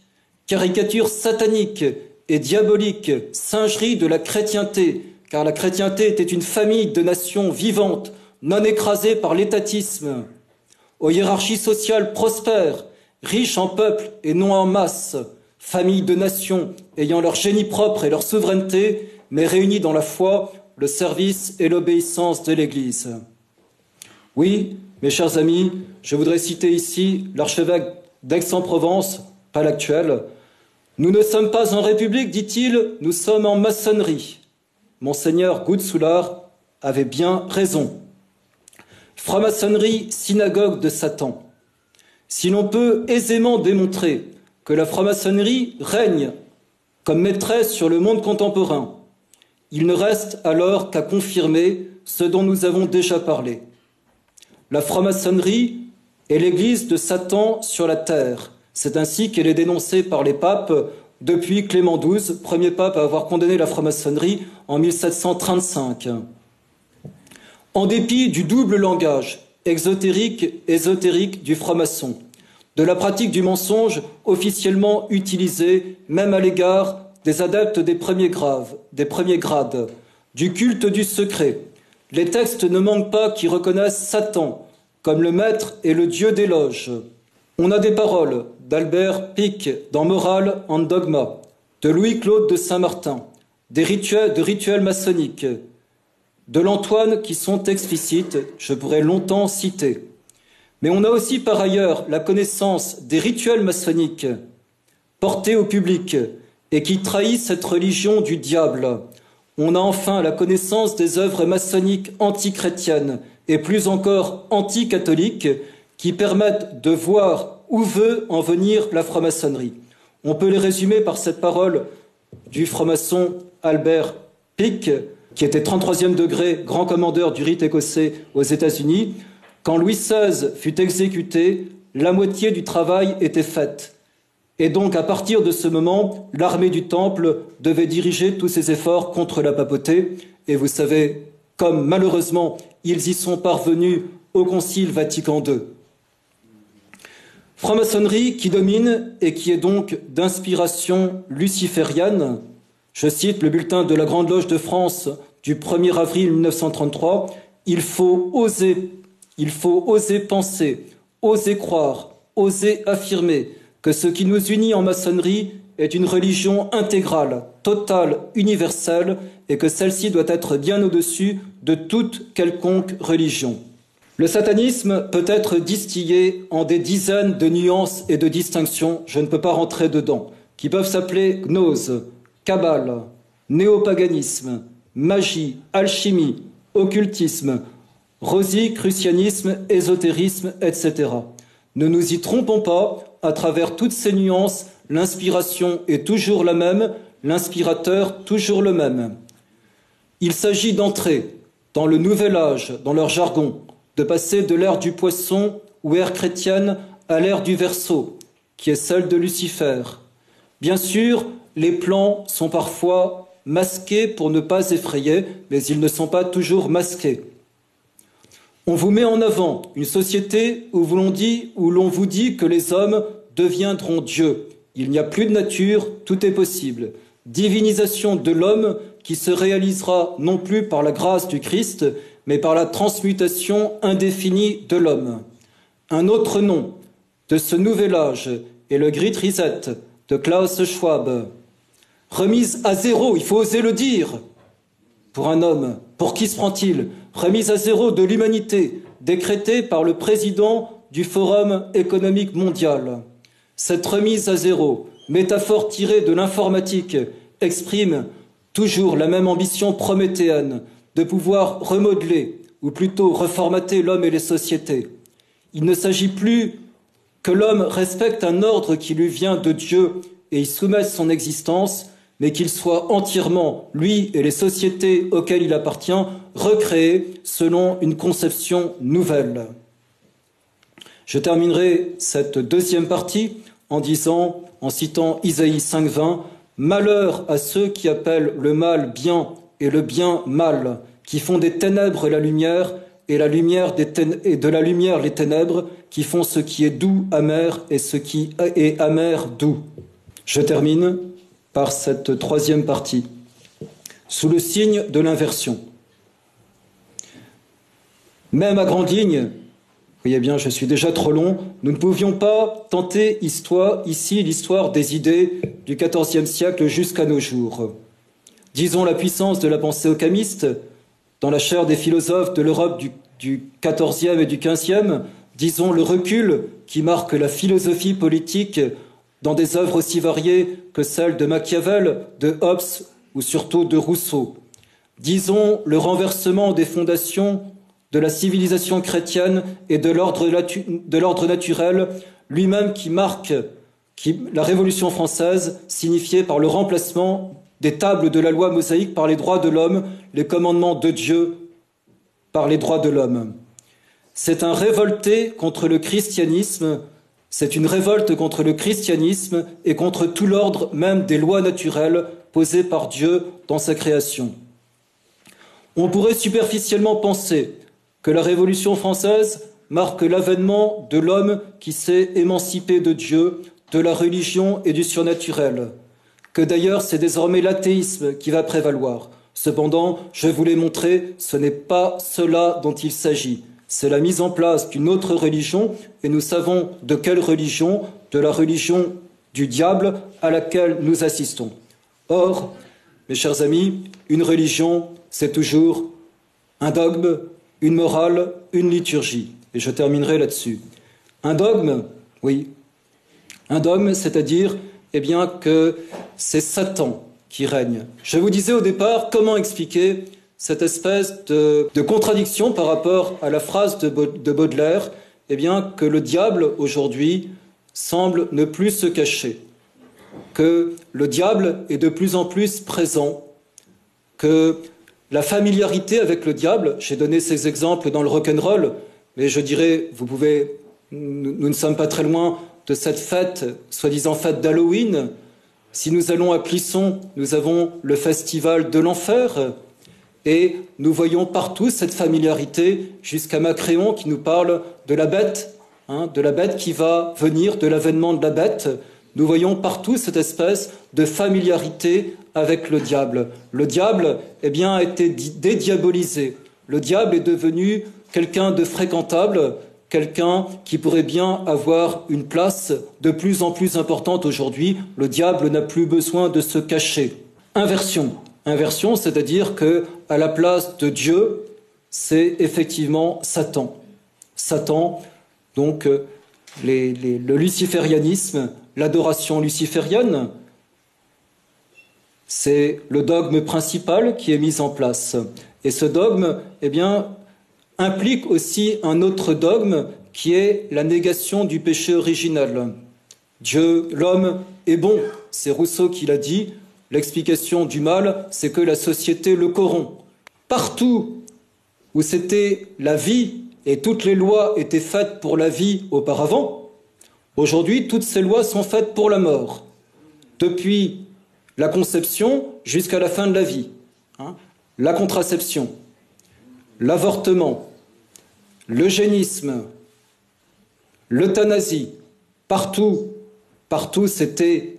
caricature satanique et diabolique, singerie de la chrétienté, car la chrétienté était une famille de nations vivantes, non écrasées par l'étatisme, aux hiérarchies sociales prospères, riches en peuple et non en masse, famille de nations ayant leur génie propre et leur souveraineté, mais réunies dans la foi, le service et l'obéissance de l'Église. Oui, mes chers amis, je voudrais citer ici l'archevêque d'Aix-en-Provence, pas l'actuel. Nous ne sommes pas en République, dit-il, nous sommes en maçonnerie. Monseigneur Goude-Soulard avait bien raison. Franc-maçonnerie, synagogue de Satan. Si l'on peut aisément démontrer que la franc-maçonnerie règne comme maîtresse sur le monde contemporain, il ne reste alors qu'à confirmer ce dont nous avons déjà parlé. La franc-maçonnerie est l'église de Satan sur la terre. C'est ainsi qu'elle est dénoncée par les papes depuis Clément XII, premier pape à avoir condamné la franc-maçonnerie en 1735. En dépit du double langage exotérique du franc-maçon, de la pratique du mensonge officiellement utilisée même à l'égard des adeptes des premiers grades, du culte du secret, les textes ne manquent pas qui reconnaissent Satan comme le maître et le dieu des loges. On a des paroles d'Albert Pic dans Morale en Dogma, de Louis-Claude de Saint-Martin, de rituels maçonniques, de l'Antoine qui sont explicites, je pourrais longtemps citer. Mais on a aussi par ailleurs la connaissance des rituels maçonniques portés au public et qui trahissent cette religion du diable. On a enfin la connaissance des œuvres maçonniques antichrétiennes et plus encore anticatholiques qui permettent de voir où veut en venir la franc-maçonnerie. On peut les résumer par cette parole du franc-maçon Albert Pic, qui était 33e degré, grand commandeur du rite écossais aux États-Unis. Quand Louis XVI fut exécuté, la moitié du travail était faite. Et donc, à partir de ce moment, l'armée du Temple devait diriger tous ses efforts contre la papauté. Et vous savez, comme malheureusement, ils y sont parvenus au Concile Vatican II. Franc-maçonnerie qui domine et qui est donc d'inspiration luciférienne. Je cite le bulletin de la Grande Loge de France du 1er avril 1933. Il faut oser penser, oser croire, oser affirmer que ce qui nous unit en maçonnerie est une religion intégrale, totale, universelle, et que celle-ci doit être bien au-dessus de toute quelconque religion. Le satanisme peut être distillé en des dizaines de nuances et de distinctions, je ne peux pas rentrer dedans, qui peuvent s'appeler gnose, kabbale, néopaganisme, magie, alchimie, occultisme, rosicrucianisme, ésotérisme, etc. Ne nous y trompons pas, à travers toutes ces nuances, l'inspiration est toujours la même, l'inspirateur toujours le même. Il s'agit d'entrer dans le nouvel âge, dans leur jargon, de passer de l'ère du poisson ou ère chrétienne à l'ère du Verseau, qui est celle de Lucifer. Bien sûr, les plans sont parfois masqués pour ne pas effrayer, mais ils ne sont pas toujours masqués. On vous met en avant une société où l'on vous dit que les hommes deviendront Dieu. Il n'y a plus de nature, tout est possible. Divinisation de l'homme qui se réalisera non plus par la grâce du Christ, mais par la transmutation indéfinie de l'homme. Un autre nom de ce nouvel âge est le Great Reset de Klaus Schwab. Remise à zéro, il faut oser le dire. Pour un homme, pour qui se prend-il? Remise à zéro de l'humanité, décrétée par le président du Forum économique mondial. Cette remise à zéro, métaphore tirée de l'informatique, exprime toujours la même ambition prométhéenne de pouvoir remodeler, ou plutôt reformater l'homme et les sociétés. Il ne s'agit plus que l'homme respecte un ordre qui lui vient de Dieu et y soumette son existence, mais qu'il soit entièrement, lui et les sociétés auxquelles il appartient, recréés selon une conception nouvelle. Je terminerai cette deuxième partie en citant Isaïe 5,20, « Malheur à ceux qui appellent le mal bien et le bien mal, qui font des ténèbres la lumière et de la lumière les ténèbres, qui font ce qui est doux amer et ce qui est amer doux. » Je termine par cette troisième partie, sous le signe de l'inversion. Même à grande ligne, vous voyez bien, je suis déjà trop long, nous ne pouvions pas tenter ici l'histoire des idées du XIVe siècle jusqu'à nos jours. Disons la puissance de la pensée occamiste dans la chair des philosophes de l'Europe du XIVe et du XVe, disons le recul qui marque la philosophie politique dans des œuvres aussi variées que celles de Machiavel, de Hobbes ou surtout de Rousseau. Disons le renversement des fondations de la civilisation chrétienne et de l'ordre naturel, lui-même qui marque la Révolution française, signifiée par le remplacement des tables de la loi mosaïque par les droits de l'homme, les commandements de Dieu par les droits de l'homme. C'est un révolté contre le christianisme, C'est une révolte contre le christianisme et contre tout l'ordre même des lois naturelles posées par Dieu dans sa création. On pourrait superficiellement penser que la Révolution française marque l'avènement de l'homme qui s'est émancipé de Dieu, de la religion et du surnaturel, que d'ailleurs c'est désormais l'athéisme qui va prévaloir. Cependant, je vous l'ai montré, ce n'est pas cela dont il s'agit. C'est la mise en place d'une autre religion, et nous savons de quelle religion, de la religion du diable à laquelle nous assistons. Or, mes chers amis, une religion, c'est toujours un dogme, une morale, une liturgie. Et je terminerai là-dessus. Un dogme, oui, un dogme, c'est-à-dire que c'est Satan qui règne. Je vous disais au départ comment expliquer cette espèce de contradiction par rapport à la phrase de Baudelaire, que le diable aujourd'hui semble ne plus se cacher, que le diable est de plus en plus présent, que la familiarité avec le diable, j'ai donné ces exemples dans le rock'n'roll, mais je dirais, nous ne sommes pas très loin de cette fête, soi-disant fête d'Halloween. Si nous allons à Plisson, nous avons le festival de l'enfer, et nous voyons partout cette familiarité, jusqu'à Macréon qui nous parle de la bête qui va venir, de l'avènement de la bête. Nous voyons partout cette espèce de familiarité avec le diable. Le diable, a été dédiabolisé. Le diable est devenu quelqu'un de fréquentable, quelqu'un qui pourrait bien avoir une place de plus en plus importante aujourd'hui. Le diable n'a plus besoin de se cacher. Inversion. Inversion, c'est-à-dire que à la place de Dieu, c'est effectivement Satan. Satan, donc le luciférianisme, l'adoration luciférienne, c'est le dogme principal qui est mis en place. Et ce dogme, implique aussi un autre dogme qui est la négation du péché original. Dieu, l'homme est bon, c'est Rousseau qui l'a dit. L'explication du mal, c'est que la société le corrompt. Partout où c'était la vie et toutes les lois étaient faites pour la vie auparavant, aujourd'hui, toutes ces lois sont faites pour la mort. Depuis la conception jusqu'à la fin de la vie. La contraception, l'avortement, l'eugénisme, l'euthanasie, partout c'était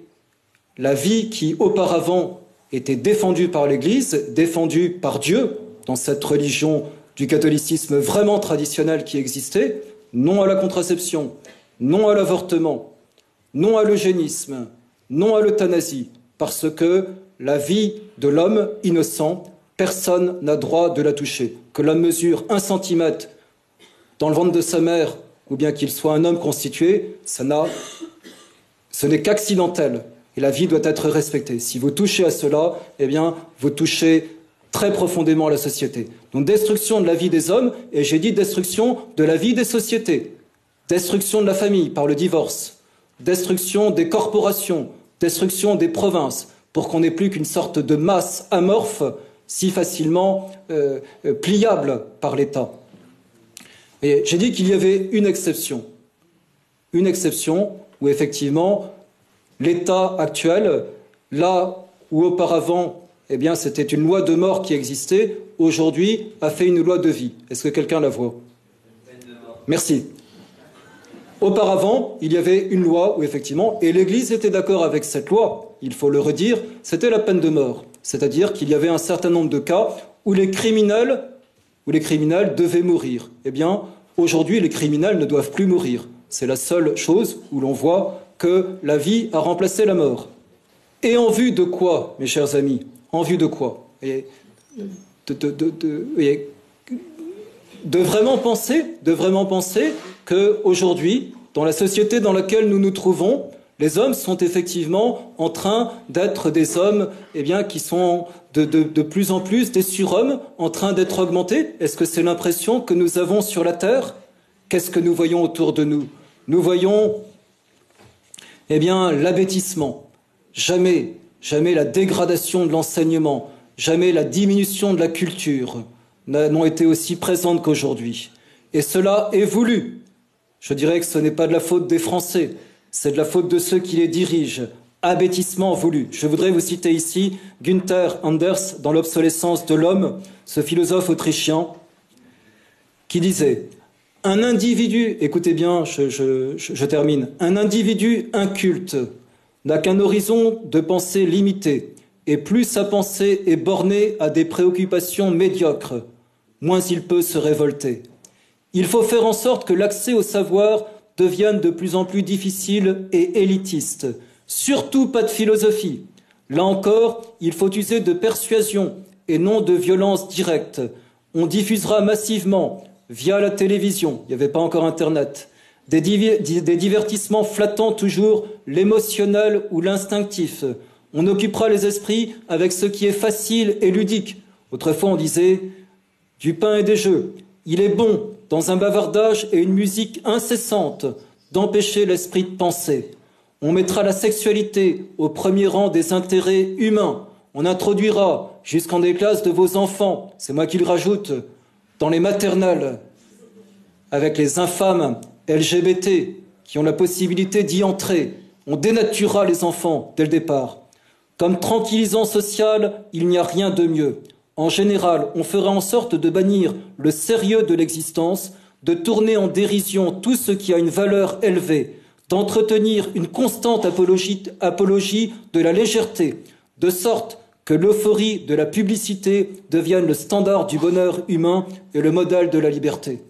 la vie qui auparavant était défendue par l'Église, défendue par Dieu, dans cette religion du catholicisme vraiment traditionnel qui existait, non à la contraception, non à l'avortement, non à l'eugénisme, non à l'euthanasie, parce que la vie de l'homme innocent, personne n'a droit de la toucher. Que l'homme mesure 1 centimètre dans le ventre de sa mère, ou bien qu'il soit un homme constitué, ce n'est qu'accidentel. Et la vie doit être respectée. Si vous touchez à cela, vous touchez très profondément la société. Donc destruction de la vie des hommes, et j'ai dit destruction de la vie des sociétés. Destruction de la famille par le divorce. Destruction des corporations. Destruction des provinces. Pour qu'on n'ait plus qu'une sorte de masse amorphe si facilement pliable par l'État. Et j'ai dit qu'il y avait une exception. Une exception où effectivement l'État actuel, là où auparavant c'était une loi de mort qui existait, aujourd'hui a fait une loi de vie. Est-ce que quelqu'un la voit? Merci. Auparavant, il y avait une loi où effectivement, et l'Église était d'accord avec cette loi, il faut le redire, c'était la peine de mort. C'est-à-dire qu'il y avait un certain nombre de cas où les criminels devaient mourir. Aujourd'hui, les criminels ne doivent plus mourir. C'est la seule chose où l'on voit que la vie a remplacé la mort. Et en vue de quoi, mes chers amis? En vue de quoi? De vraiment penser qu'aujourd'hui, dans la société dans laquelle nous nous trouvons, les hommes sont effectivement en train d'être des hommes qui sont de plus en plus des surhommes, en train d'être augmentés. Est-ce que c'est l'impression que nous avons sur la Terre? Qu'est-ce que nous voyons autour de nous? Nous voyons l'abêtissement. Jamais la dégradation de l'enseignement, jamais la diminution de la culture n'ont été aussi présentes qu'aujourd'hui. Et cela est voulu. Je dirais que ce n'est pas de la faute des Français, c'est de la faute de ceux qui les dirigent. Abêtissement voulu. Je voudrais vous citer ici Günther Anders dans l'obsolescence de l'homme, ce philosophe autrichien, qui disait « Un individu, écoutez bien, je termine, un individu inculte n'a qu'un horizon de pensée limité, et plus sa pensée est bornée à des préoccupations médiocres, moins il peut se révolter. Il faut faire en sorte que l'accès au savoir devienne de plus en plus difficile et élitiste. Surtout pas de philosophie. Là encore, il faut user de persuasion et non de violence directe. On diffusera massivement, via la télévision, il n'y avait pas encore Internet, des divertissements flattant toujours l'émotionnel ou l'instinctif. On occupera les esprits avec ce qui est facile et ludique. Autrefois, on disait du pain et des jeux. Il est bon, dans un bavardage et une musique incessante, d'empêcher l'esprit de penser. On mettra la sexualité au premier rang des intérêts humains. On introduira, jusqu'en des classes de vos enfants, c'est moi qui le rajoute, dans les maternelles, avec les infâmes LGBT qui ont la possibilité d'y entrer. On dénaturera les enfants dès le départ. Comme tranquillisant social, il n'y a rien de mieux. En général, on fera en sorte de bannir le sérieux de l'existence, de tourner en dérision tout ce qui a une valeur élevée, d'entretenir une constante apologie de la légèreté, de sorte que l'euphorie de la publicité devienne le standard du bonheur humain et le modèle de la liberté.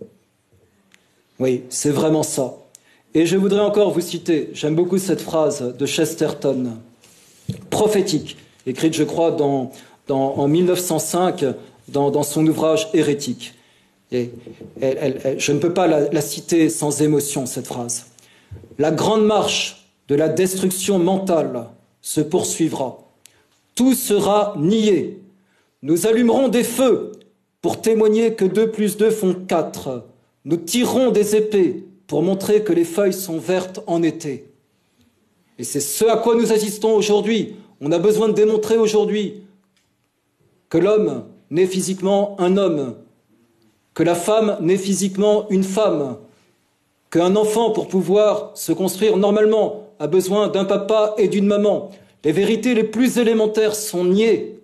Oui, c'est vraiment ça. Et je voudrais encore vous citer, j'aime beaucoup cette phrase de Chesterton, prophétique, écrite, je crois, en 1905, dans son ouvrage Hérétique. Et je ne peux pas la citer sans émotion, cette phrase. La grande marche de la destruction mentale se poursuivra. Tout sera nié. Nous allumerons des feux pour témoigner que 2 plus 2 font 4. Nous tirerons des épées pour montrer que les feuilles sont vertes en été. Et c'est ce à quoi nous assistons aujourd'hui. On a besoin de démontrer aujourd'hui que l'homme naît physiquement un homme, que la femme naît physiquement une femme, qu'un enfant, pour pouvoir se construire normalement, a besoin d'un papa et d'une maman. Les vérités les plus élémentaires sont niées.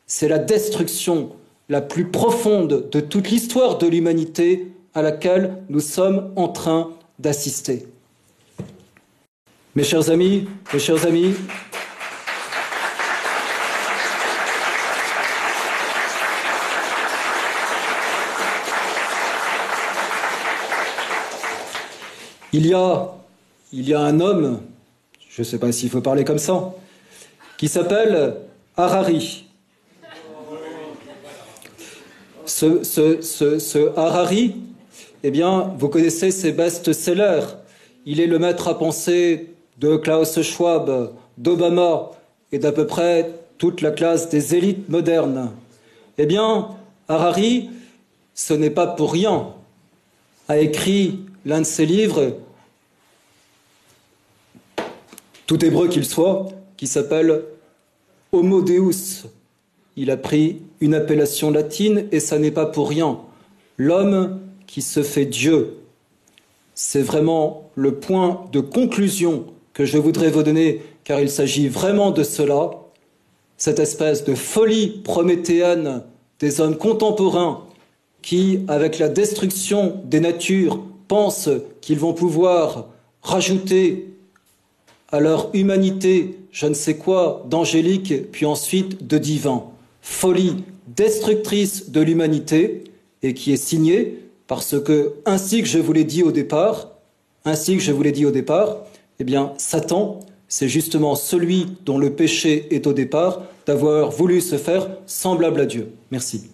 C'est la destruction la plus profonde de toute l'histoire de l'humanité à laquelle nous sommes en train d'assister. Mes chers amis, il y a un homme, je ne sais pas s'il faut parler comme ça, qui s'appelle Harari. Ce Harari, eh bien, vous connaissez ses best-sellers. Il est le maître à penser de Klaus Schwab, d'Obama et d'à peu près toute la classe des élites modernes. Eh bien, Harari, ce n'est pas pour rien, a écrit l'un de ses livres, tout hébreu qu'il soit, qui s'appelle Homo Deus. Il a pris une appellation latine et ça n'est pas pour rien. L'homme qui se fait Dieu. C'est vraiment le point de conclusion que je voudrais vous donner, car il s'agit vraiment de cela, cette espèce de folie prométhéenne des hommes contemporains qui, avec la destruction des natures, pensent qu'ils vont pouvoir rajouter à leur humanité, je ne sais quoi, d'angélique, puis ensuite de divin. Folie destructrice de l'humanité, et qui est signée parce que, ainsi que je vous l'ai dit au départ, eh bien, Satan, c'est justement celui dont le péché est au départ, d'avoir voulu se faire semblable à Dieu. Merci.